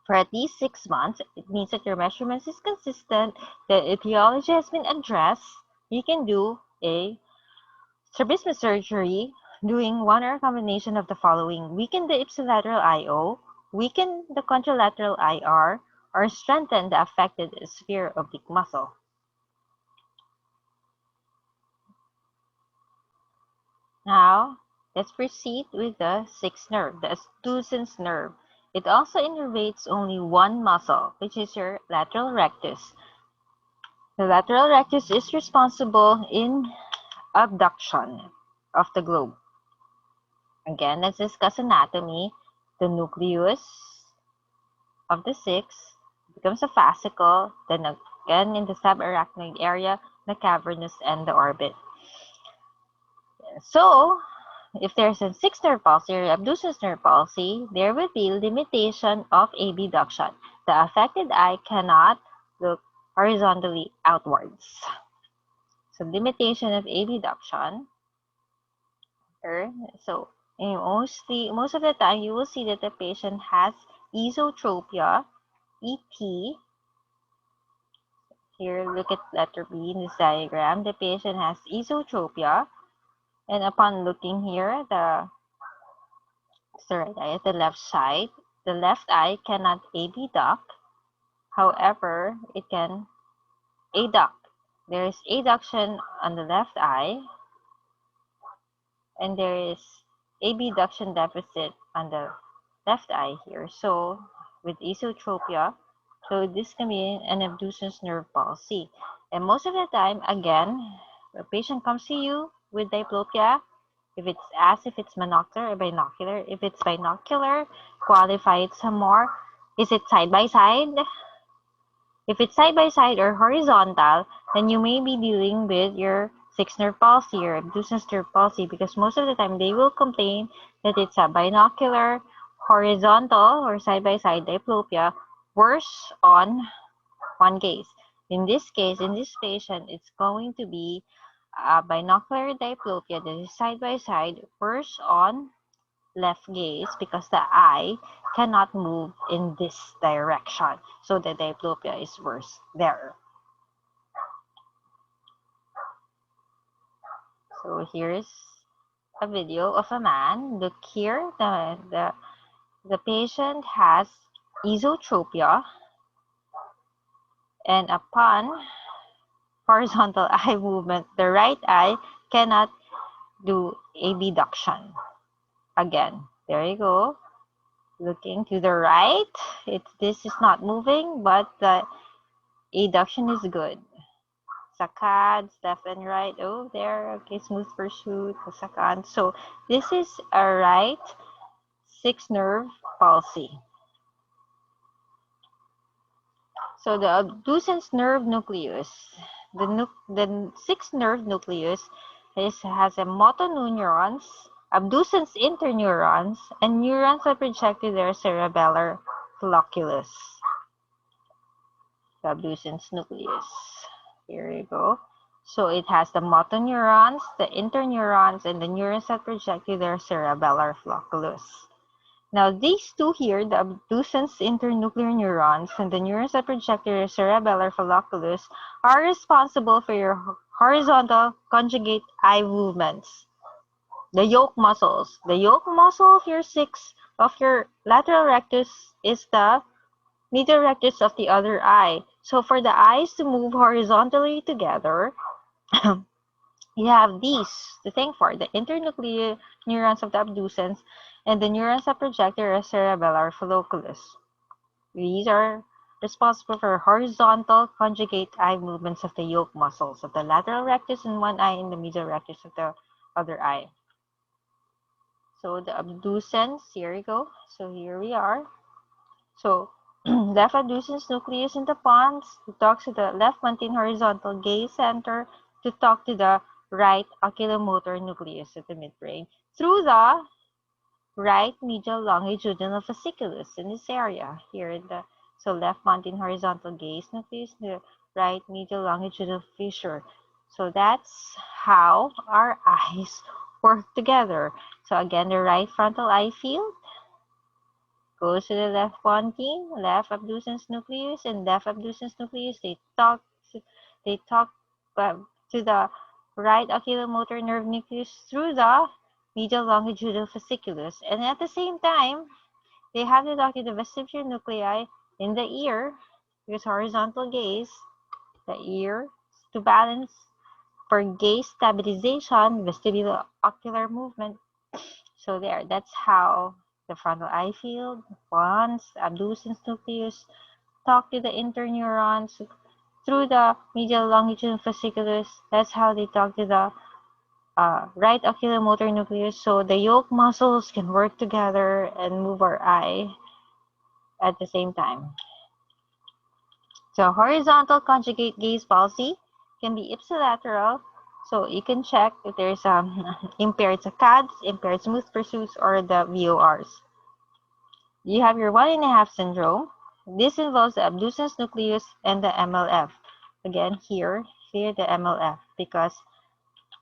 for at least 6 months. It means that your measurements is consistent, the etiology has been addressed. You can do a strabismus surgery doing one or a combination of the following: weaken the ipsilateral IO, weaken the contralateral IR, or strengthen the affected sphere oblique muscle. Now, let's proceed with the sixth nerve, the abducens nerve. It also innervates only one muscle, which is your lateral rectus. The lateral rectus is responsible in abduction of the globe. Again, let's discuss anatomy. The nucleus of the six becomes a fascicle, then again in the subarachnoid area, the cavernous, and the orbit. So, if there's a sixth nerve palsy or abducens nerve palsy, there will be limitation of abduction. The affected eye cannot look horizontally outwards. So, limitation of abduction. So, most of the time, you will see that the patient has esotropia, EP. Here, look at letter B in this diagram. The patient has esotropia, and upon looking here, the right eye at the left side, the left eye cannot abduct. However, it can adduct. There is adduction on the left eye, and there is abduction deficit on the left eye here. So, with esotropia, so this can be an abducens nerve palsy. And most of the time, again, the patient comes to you with diplopia. If it's monocular or binocular. If it's binocular, qualify it some more. Is it side by side? If it's side by side or horizontal, then you may be dealing with your sixth nerve palsy or abducens nerve palsy, because most of the time they will complain that it's a binocular, horizontal, or side by side diplopia, worse on one gaze. In this case, in this patient, it's going to be binocular diplopia that is side by side, worse on left gaze, because the eye cannot move in this direction. So the diplopia is worse there. So here's a video of a man. Look here, the patient has esotropia, and upon horizontal eye movement, the right eye cannot do abduction. Again, there you go. Looking to the right, this is not moving, but the adduction is good. Saccades, left and right. Oh, there. Okay, smooth pursuit, the saccade. So this is a right sixth nerve palsy. So the abducens nerve nucleus, the sixth nerve nucleus has a motoneurons, abducens interneurons, and neurons that project to their cerebellar flocculus. The abducens nucleus. Here you go. So it has the motoneurons, the interneurons, and the neurons that project to their cerebellar flocculus. Now, these two here, the abducens internuclear neurons and the neurons that project to their cerebellar flocculus, are responsible for your horizontal conjugate eye movements. The yoke muscles. The yoke muscle of your lateral rectus is the medial rectus of the other eye. So for the eyes to move horizontally together, you have these to thank for: the internuclear neurons of the abducens and the neurons that project their cerebellar flocculus. These are responsible for horizontal conjugate eye movements of the yoke muscles of the lateral rectus in one eye and the medial rectus of the other eye. So the abducens, here we go. So here we are. So left abducens nucleus in the pons to talk to the left montane horizontal gaze center to talk to the right oculomotor nucleus at the midbrain through the right medial longitudinal fasciculus in this area here in the left montane horizontal gaze nucleus, the right medial longitudinal fissure. So that's how our eyes work together. So again, the right frontal eye field goes to the left pontine, left abducens nucleus, and left abducens nucleus. They talk to the right oculomotor nerve nucleus through the medial longitudinal fasciculus, and at the same time, they have to talk to the vestibular nuclei in the ear, because horizontal gaze, the ear, to balance for gaze stabilization, vestibular ocular movement. So that's how the frontal eye field, pons, abducens nucleus, talk to the interneurons through the medial longitudinal fasciculus. That's how they talk to the right oculomotor nucleus. So the yoke muscles can work together and move our eye at the same time. So horizontal conjugate gaze palsy can be ipsilateral. So you can check if there's impaired saccades, impaired smooth pursuits, or the VORs. You have your 1.5 syndrome. This involves the abducens nucleus and the MLF. Again, here the MLF, because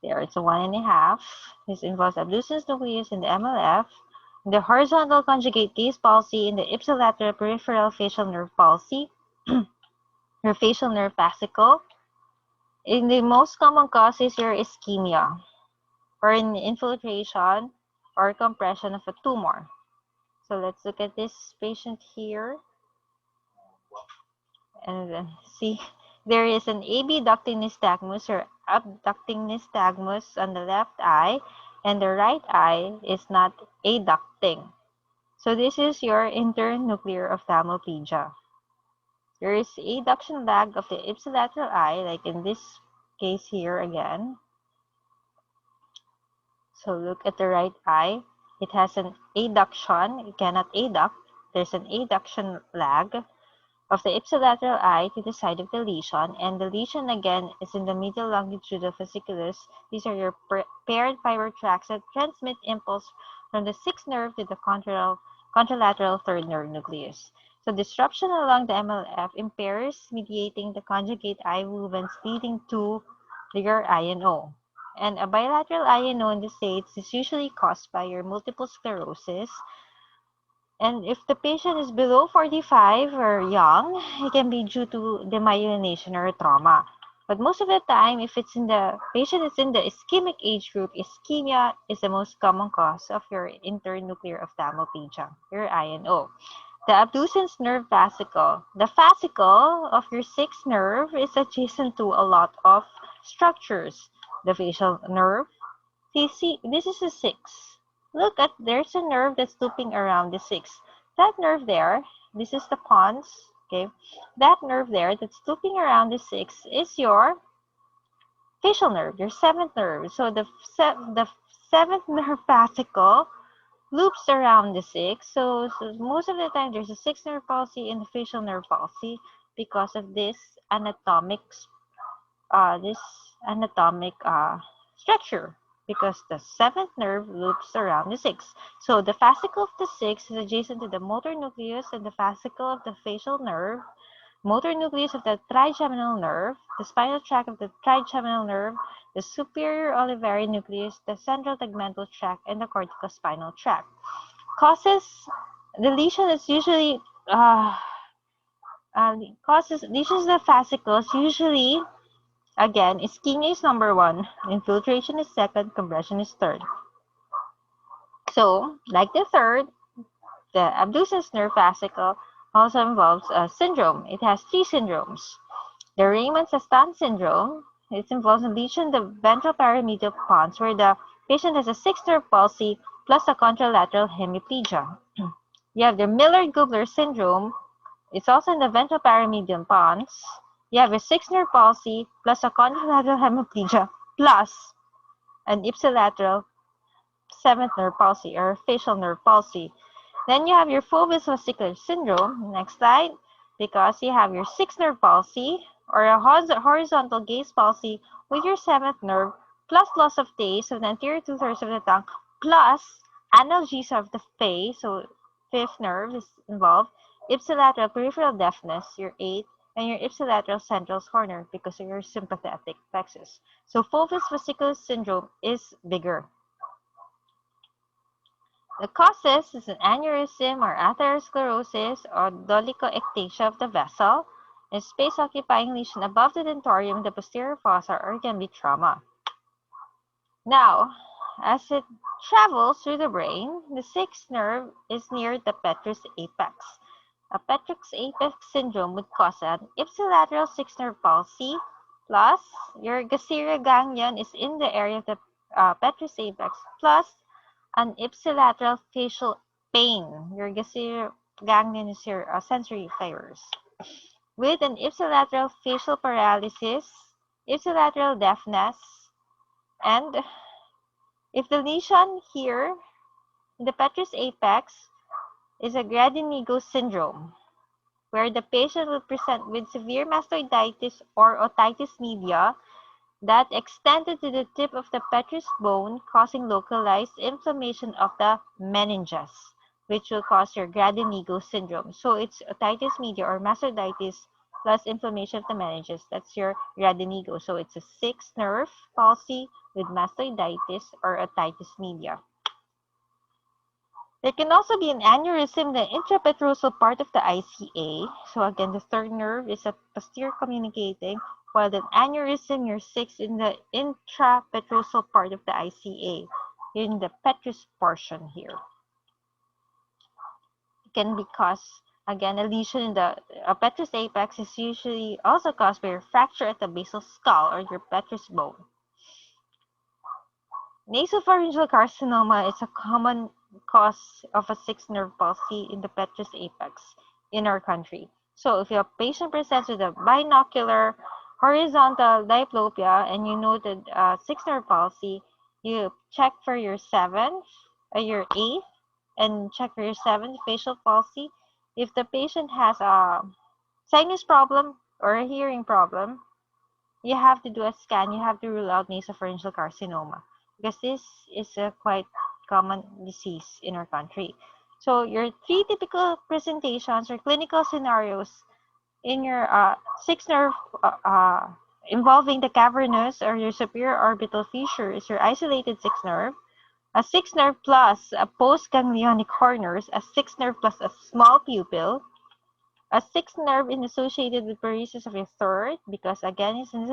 there it's a 1.5. This involves abducens nucleus and the MLF. The horizontal conjugate gaze palsy and the ipsilateral peripheral facial nerve palsy, your facial nerve fascicle. In the most common cause is your ischemia, or an infiltration or compression of a tumor. So let's look at this patient here. And see, there is an abducting nystagmus or abducting nystagmus on the left eye, and the right eye is not adducting. So this is your internuclear ophthalmoplegia. There is adduction lag of the ipsilateral eye, like in this case here again. So look at the right eye. It has an adduction. It cannot adduct. There's an adduction lag of the ipsilateral eye to the side of the lesion, and the lesion again is in the medial longitudinal fasciculus. These are your paired fiber tracts that transmit impulse from the sixth nerve to the contralateral third nerve nucleus. So disruption along the MLF impairs mediating the conjugate eye movements, leading to your INO. And a bilateral INO in the States is usually caused by your multiple sclerosis. And if the patient is below 45 or young, it can be due to demyelination or trauma. But most of the time, if it's in the patient is in the ischemic age group, ischemia is the most common cause of your internuclear ophthalmoplegia, your INO. The abducens nerve fascicle. The fascicle of your sixth nerve is adjacent to a lot of structures. The facial nerve. See, this is a 6. Look at, there's a nerve that's looping around the 6. That nerve there, this is the pons, okay? That nerve there that's looping around the 6 is your facial nerve, your 7th nerve. So the 7th nerve fascicle loops around the 6. So most of the time, there's a 6th nerve palsy and the facial nerve palsy because of this anatomic structure, because the 7th nerve loops around the 6th. So the fascicle of the 6th is adjacent to the motor nucleus and the fascicle of the facial nerve, motor nucleus of the trigeminal nerve, the spinal tract of the trigeminal nerve, the superior olivary nucleus, the central tegmental tract, and the corticospinal tract. Causes, the lesion is usually, lesions of the fascicles usually. Again, ischemia is number 1, infiltration is 2nd, compression is 3rd. So, like the 3rd, the abducens nerve fascicle also involves a syndrome. It has 3 syndromes. The Raymond-Sastan syndrome, it involves a lesion in the ventral paramedial pons where the patient has a 6th nerve palsy plus a contralateral hemiplegia. You have the Miller-Gubler syndrome. It's also in the ventral paramedial pons. You have a 6th nerve palsy plus a contralateral hemiplegia plus an ipsilateral 7th nerve palsy or facial nerve palsy. Then you have your Fovea vesicular syndrome. Next slide. Because you have your 6th nerve palsy or a horizontal gaze palsy with your 7th nerve plus loss of taste of the anterior 2/3 of the tongue plus analgesia of the face. So 5th nerve is involved. Ipsilateral peripheral deafness, your 8th, and your ipsilateral central corner because of your sympathetic plexus. So Fovea vesicular syndrome is bigger. The causes is an aneurysm or atherosclerosis or dolichoectasia of the vessel, a space-occupying lesion above the dentorium, the posterior fossa, or it can be trauma. Now, as it travels through the brain, the sixth nerve is near the petrous apex. A petrous apex syndrome would cause an ipsilateral sixth nerve palsy, plus your gasteria ganglion is in the area of the petrous apex, plus an ipsilateral facial pain. Your gasteria ganglion is your sensory fibers. With an ipsilateral facial paralysis, ipsilateral deafness, and if the lesion here in the petrous apex is a Grady-Negro syndrome, where the patient will present with severe mastoiditis or otitis media that extended to the tip of the petrous bone, causing localized inflammation of the meninges, which will cause your Grady-Negro syndrome. So it's otitis media or mastoiditis plus inflammation of the meninges. That's your Grady-Negro. So it's a sixth nerve palsy with mastoiditis or otitis media. There can also be an aneurysm in the intrapetrosal part of the ICA. So again, the third nerve is a posterior communicating, while the aneurysm, your sixth, in the intrapetrosal part of the ICA, in the petrous portion here. It can be caused, again, a lesion in the petrous apex is usually also caused by a fracture at the basal skull or your petrous bone. Nasopharyngeal carcinoma is a common cause of a sixth nerve palsy in the petrous apex in our country. So if your patient presents with a binocular horizontal diplopia and you noted sixth nerve palsy, you check for your seventh, your eighth, and check for your seventh facial palsy. If the patient has a sinus problem or a hearing problem, you have to do a scan. You have to rule out nasopharyngeal carcinoma because this is a quite common disease in our country. So your three typical presentations or clinical scenarios in your sixth nerve involving the cavernous or your superior orbital fissure is your isolated sixth nerve, a sixth nerve plus a postganglionic corners, a sixth nerve plus a small pupil, a sixth nerve is associated with paresis of your third because again it's in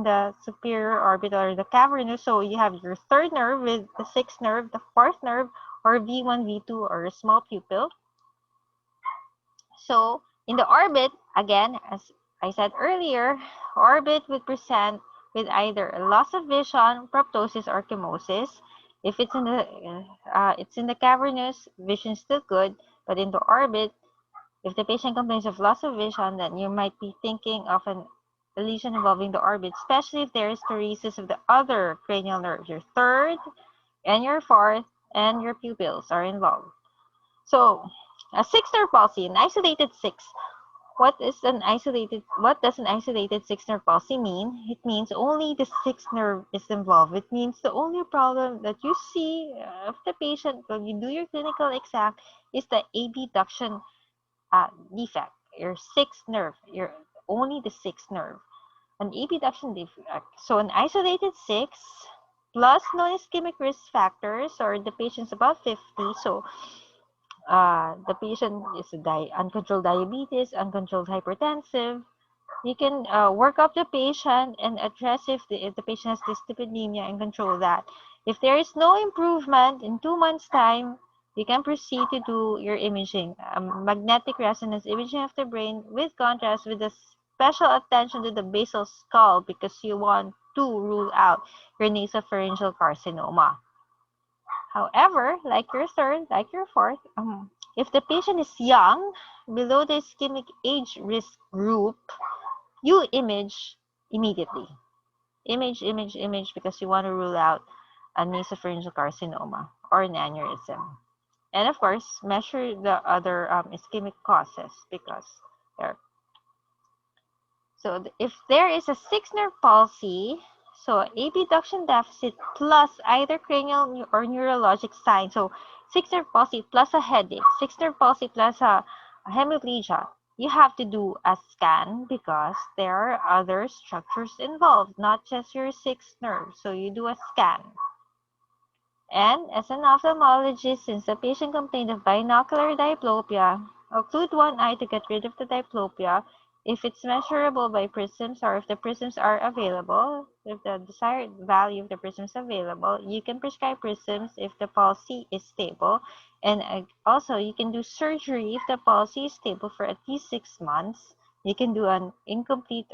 the superior orbital or the cavernous. So you have your third nerve with the sixth nerve, the fourth nerve, or V1, V2, or a small pupil. So in the orbit, again, as I said earlier, orbit would present with either a loss of vision, proptosis, or chemosis. If it's in the cavernous, vision is still good, but in the orbit, if the patient complains of loss of vision, then you might be thinking of a lesion involving the orbit, especially if there is paresis of the other cranial nerves. Your third and your fourth and your pupils are involved. So, a sixth nerve palsy, an isolated sixth. What does an isolated sixth nerve palsy mean? It means only the sixth nerve is involved. It means the only problem that you see of the patient when you do your clinical exam is the abduction defect, your sixth nerve, your only the sixth nerve, an abduction defect. So an isolated six plus non-ischemic risk factors, or the patient's above 50. So the patient is uncontrolled diabetes, uncontrolled hypertensive. You can work up the patient and address if the patient has dyslipidemia and control that. If there is no improvement in 2 months' time, you can proceed to do your imaging, magnetic resonance imaging of the brain with contrast with a special attention to the basal skull because you want to rule out your nasopharyngeal carcinoma. However, like your third, like your fourth, if the patient is young, below the ischemic age risk group, you image immediately. Image because you want to rule out a nasopharyngeal carcinoma or an aneurysm. And of course, measure the other ischemic causes because there. So if there is a sixth nerve palsy, so abduction deficit plus either cranial or neurologic sign, so sixth nerve palsy plus a headache, sixth nerve palsy plus a hemiplegia, you have to do a scan because there are other structures involved, not just your sixth nerve. So you do a scan. And as an ophthalmologist, since the patient complained of binocular diplopia, occlude one eye to get rid of the diplopia. If it's measurable by prisms or if the prisms are available, if the desired value of the prisms is available, you can prescribe prisms if the palsy is stable. And also, you can do surgery if the palsy is stable for at least 6 months. You can do an incomplete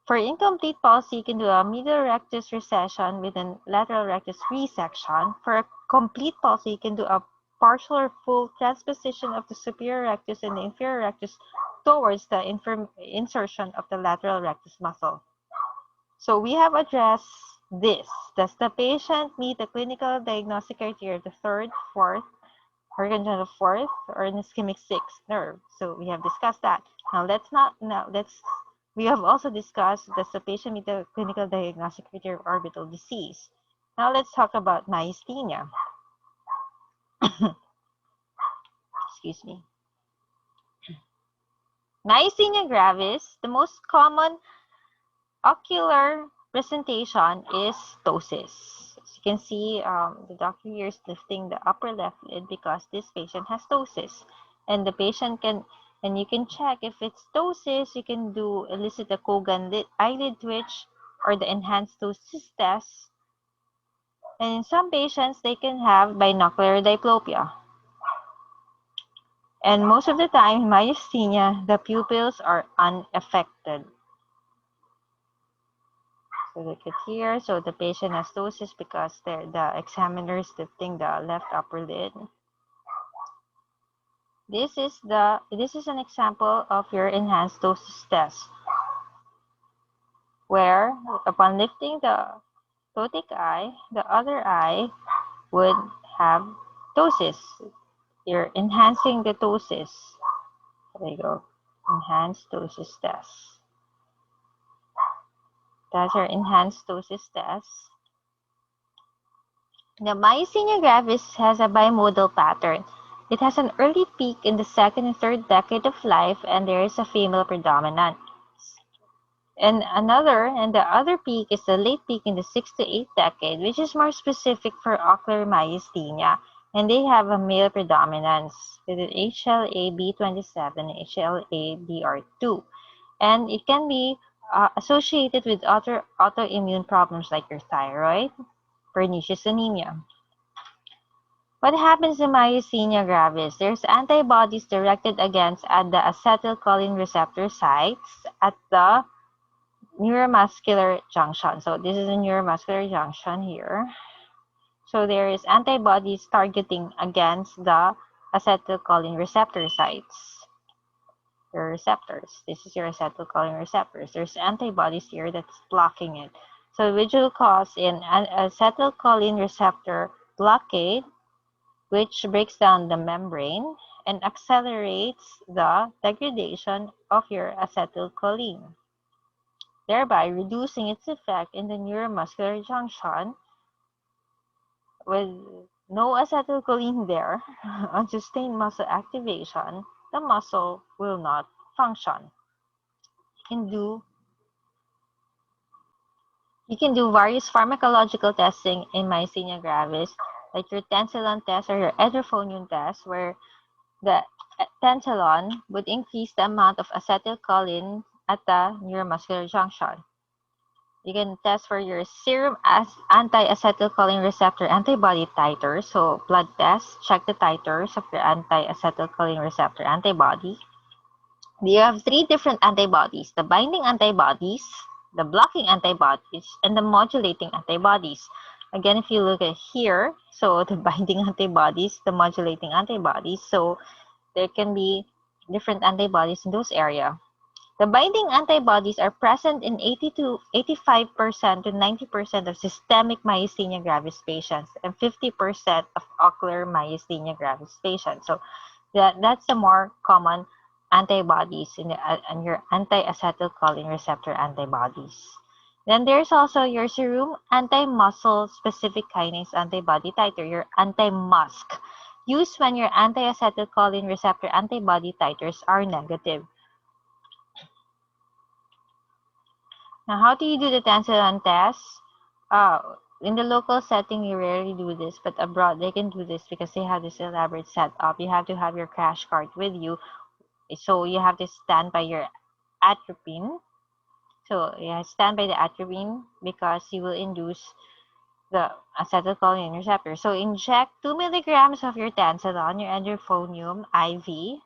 for incomplete palsy, you can do a medial rectus recession with a lateral rectus resection. For a complete palsy, you can do a partial or full transposition of the superior rectus and the inferior rectus towards the insertion of the lateral rectus muscle. So we have addressed this. Does the patient meet the clinical diagnostic criteria of the third, fourth, or congenital fourth, or an ischemic sixth nerve? So we have discussed that. We have also discussed does the patient meet the clinical diagnostic criteria of orbital disease. Now let's talk about myasthenia. Excuse me. Myasthenia gravis, the most common ocular presentation is ptosis. As you can see, the doctor here is lifting the upper left lid because this patient has ptosis. And the patient can, and you can check if it's ptosis, you can elicit the Kogan eyelid twitch or the enhanced ptosis test. And in some patients, they can have binocular diplopia. And most of the time, in myasthenia, the pupils are unaffected. So look at here. So the patient has ptosis because the examiner is lifting the left upper lid. This is an example of your enhanced ptosis test, where upon lifting the ptotic eye, the other eye would have ptosis. You're enhancing the ptosis. There you go. Enhanced ptosis test. That's our enhanced ptosis test. The myasthenia gravis has a bimodal pattern. It has an early peak in the second and third decade of life, and there is a female predominance. And the other peak is the late peak in the 6th to 8th decade, which is more specific for ocular myasthenia, and they have a male predominance with an HLA-B27, HLA-DR2, and it can be associated with other autoimmune problems like your thyroid, pernicious anemia. What happens in myasthenia gravis? There's antibodies directed against at the acetylcholine receptor sites at the neuromuscular junction. So this is a neuromuscular junction here. So there is antibodies targeting against the acetylcholine receptor sites. Your receptors. This is your acetylcholine receptors. There's antibodies here that's blocking it. So which will cause an acetylcholine receptor blockade, which breaks down the membrane and accelerates the degradation of your acetylcholine, thereby reducing its effect in the neuromuscular junction. With no acetylcholine there, on sustained muscle activation, the muscle will not function. You can do various pharmacological testing in myasthenia gravis, like your tensilon test or your edrophonium test, where the tensilon would increase the amount of acetylcholine at the neuromuscular junction. You can test for your serum as anti-acetylcholine receptor antibody titers. So blood test, check the titers of your anti-acetylcholine receptor antibody. You have 3 different antibodies: the binding antibodies, the blocking antibodies, and the modulating antibodies. Again, if you look at here, so the binding antibodies, the modulating antibodies, so there can be different antibodies in those areas. The binding antibodies are present in 80 to 85% to 90% of systemic myasthenia gravis patients and 50% of ocular myasthenia gravis patients. So that's the more common antibodies in your anti-acetylcholine receptor antibodies. Then there's also your serum anti-muscle specific kinase antibody titer, your anti-MuSK, used when your anti-acetylcholine receptor antibody titers are negative. Now, how do you do the tensilon test? in the local setting, you rarely do this, but abroad, they can do this because they have this elaborate setup. You have to have your crash cart with you, so you have to stand by your atropine. So yeah, stand by the atropine because you will induce the acetylcholine receptor. So inject 2 milligrams of your Tantalon, your endorphonium IV.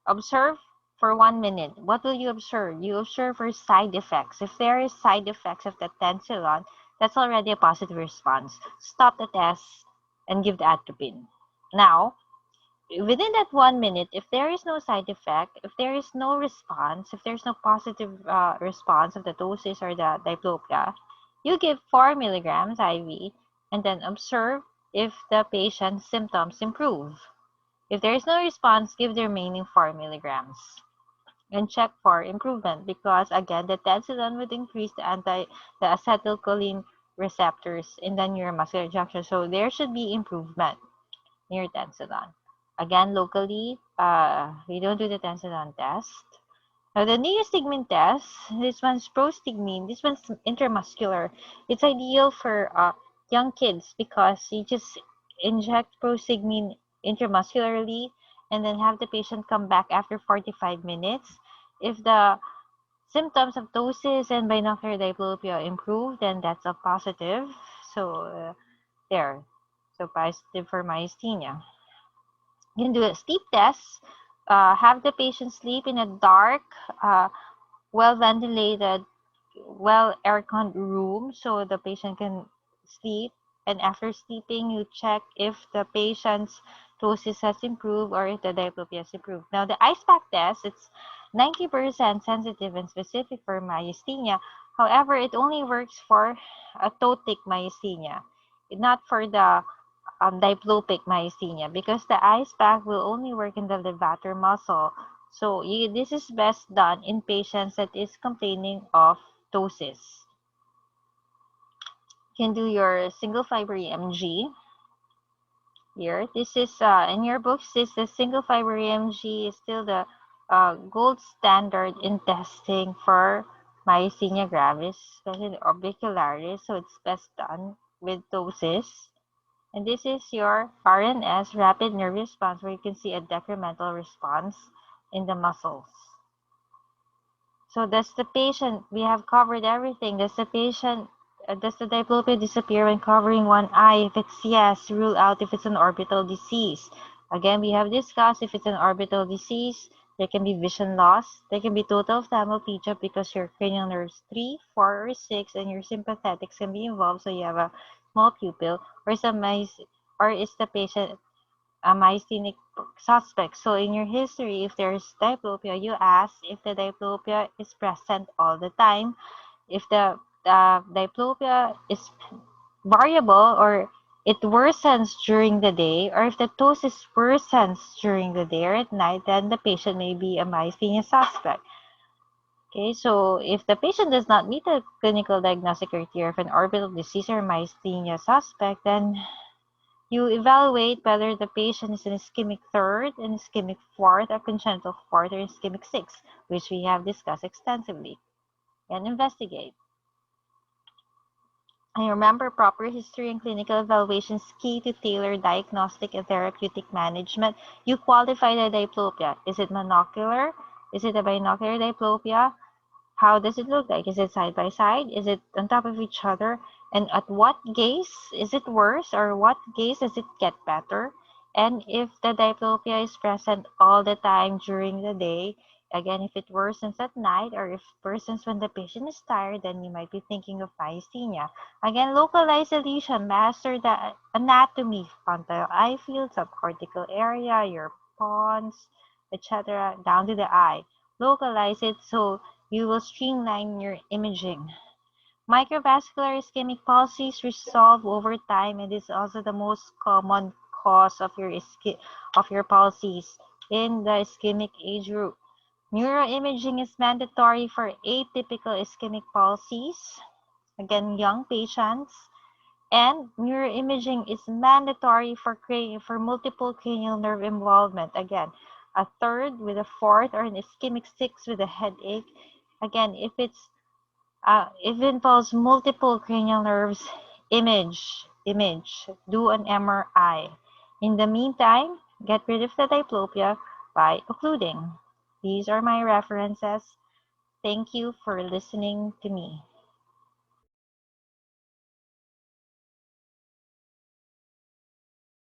Observe for 1 minute. What will you observe? You observe for side effects. If there is side effects of the Tantalon, that's already a positive response. Stop the test and give the atropine. Now, within that 1 minute, if there is no side effect, if there is no response, if there's no positive response of the doses or the diplopia, you give 4 milligrams IV and then observe if the patient's symptoms improve. If there is no response, give the remaining 4 milligrams and check for improvement because again, the Tantalon would increase the acetylcholine receptors in the neuromuscular junction. So there should be improvement near Tantalon. Again, locally, we don't do the Tantalon test. Now, the neostigmine test, this one's prostigmine, this one's intramuscular. It's ideal for young kids because you just inject prostigmine intramuscularly and then have the patient come back after 45 minutes. If the symptoms of ptosis and binocular diplopia improve, then that's a positive. So, there. So, positive for myasthenia. You can do a sleep test. Have the patient sleep in a dark, well ventilated, well air-conned room so the patient can sleep. And after sleeping, you check if the patient's ptosis has improved or if the diplopia has improved. Now, the ice pack test, it's 90% sensitive and specific for myasthenia. However, it only works for atopic myasthenia, not for the diplopic myasthenia because the ice pack will only work in the levator muscle. So this is best done in patients that is complaining of ptosis. You can do your single fiber EMG here. This is in your books. This the single fiber EMG is still the gold standard in testing for myasthenia gravis, especially orbicularis. So it's best done with ptosis. And this is your RNS, rapid nerve response, where you can see a decremental response in the muscles. So does the patient, we have covered everything. Does the patient, does the diplopia disappear when covering one eye? If it's yes, rule out if it's an orbital disease. Again, we have discussed if it's an orbital disease, there can be vision loss. There can be total ophthalmoplegia because your cranial nerves 3, 4, or 6 and your sympathetics can be involved. So you have a small pupil or or is the patient a myasthenic suspect. So in your history, if there's diplopia, you ask if the diplopia is present all the time. If the diplopia is variable or it worsens during the day, or if the ptosis worsens during the day or at night, then the patient may be a myasthenia suspect. Okay, so if the patient does not meet the clinical diagnostic criteria of an orbital disease or myasthenia suspect, then you evaluate whether the patient is an ischemic third, an ischemic fourth, or congenital fourth, or ischemic sixth, which we have discussed extensively, and investigate. And remember, proper history and clinical evaluation is key to tailor diagnostic and therapeutic management. You qualify the diplopia. Is it monocular? Is it a binocular diplopia? How does it look like? Is it side by side? Is it on top of each other? And at what gaze is it worse or what gaze does it get better? And if the diplopia is present all the time during the day, again, if it worsens at night or if it worsens when the patient is tired, then you might be thinking of myasthenia. Again, localize the lesion, master the anatomy, frontal eye field, subcortical area, your pons, etc., down to the eye. Localize it so you will streamline your imaging. Microvascular ischemic palsies resolve over time and is also the most common cause of your palsies in the ischemic age group. Neuroimaging is mandatory for atypical ischemic palsies, again young patients, and neuroimaging is mandatory for multiple cranial nerve involvement. Again, a third with a fourth or an ischemic six with a headache. Again, if it involves multiple cranial nerves Image. Do an MRI. In the meantime, get rid of the diplopia by occluding. These are my references. Thank you for listening to me.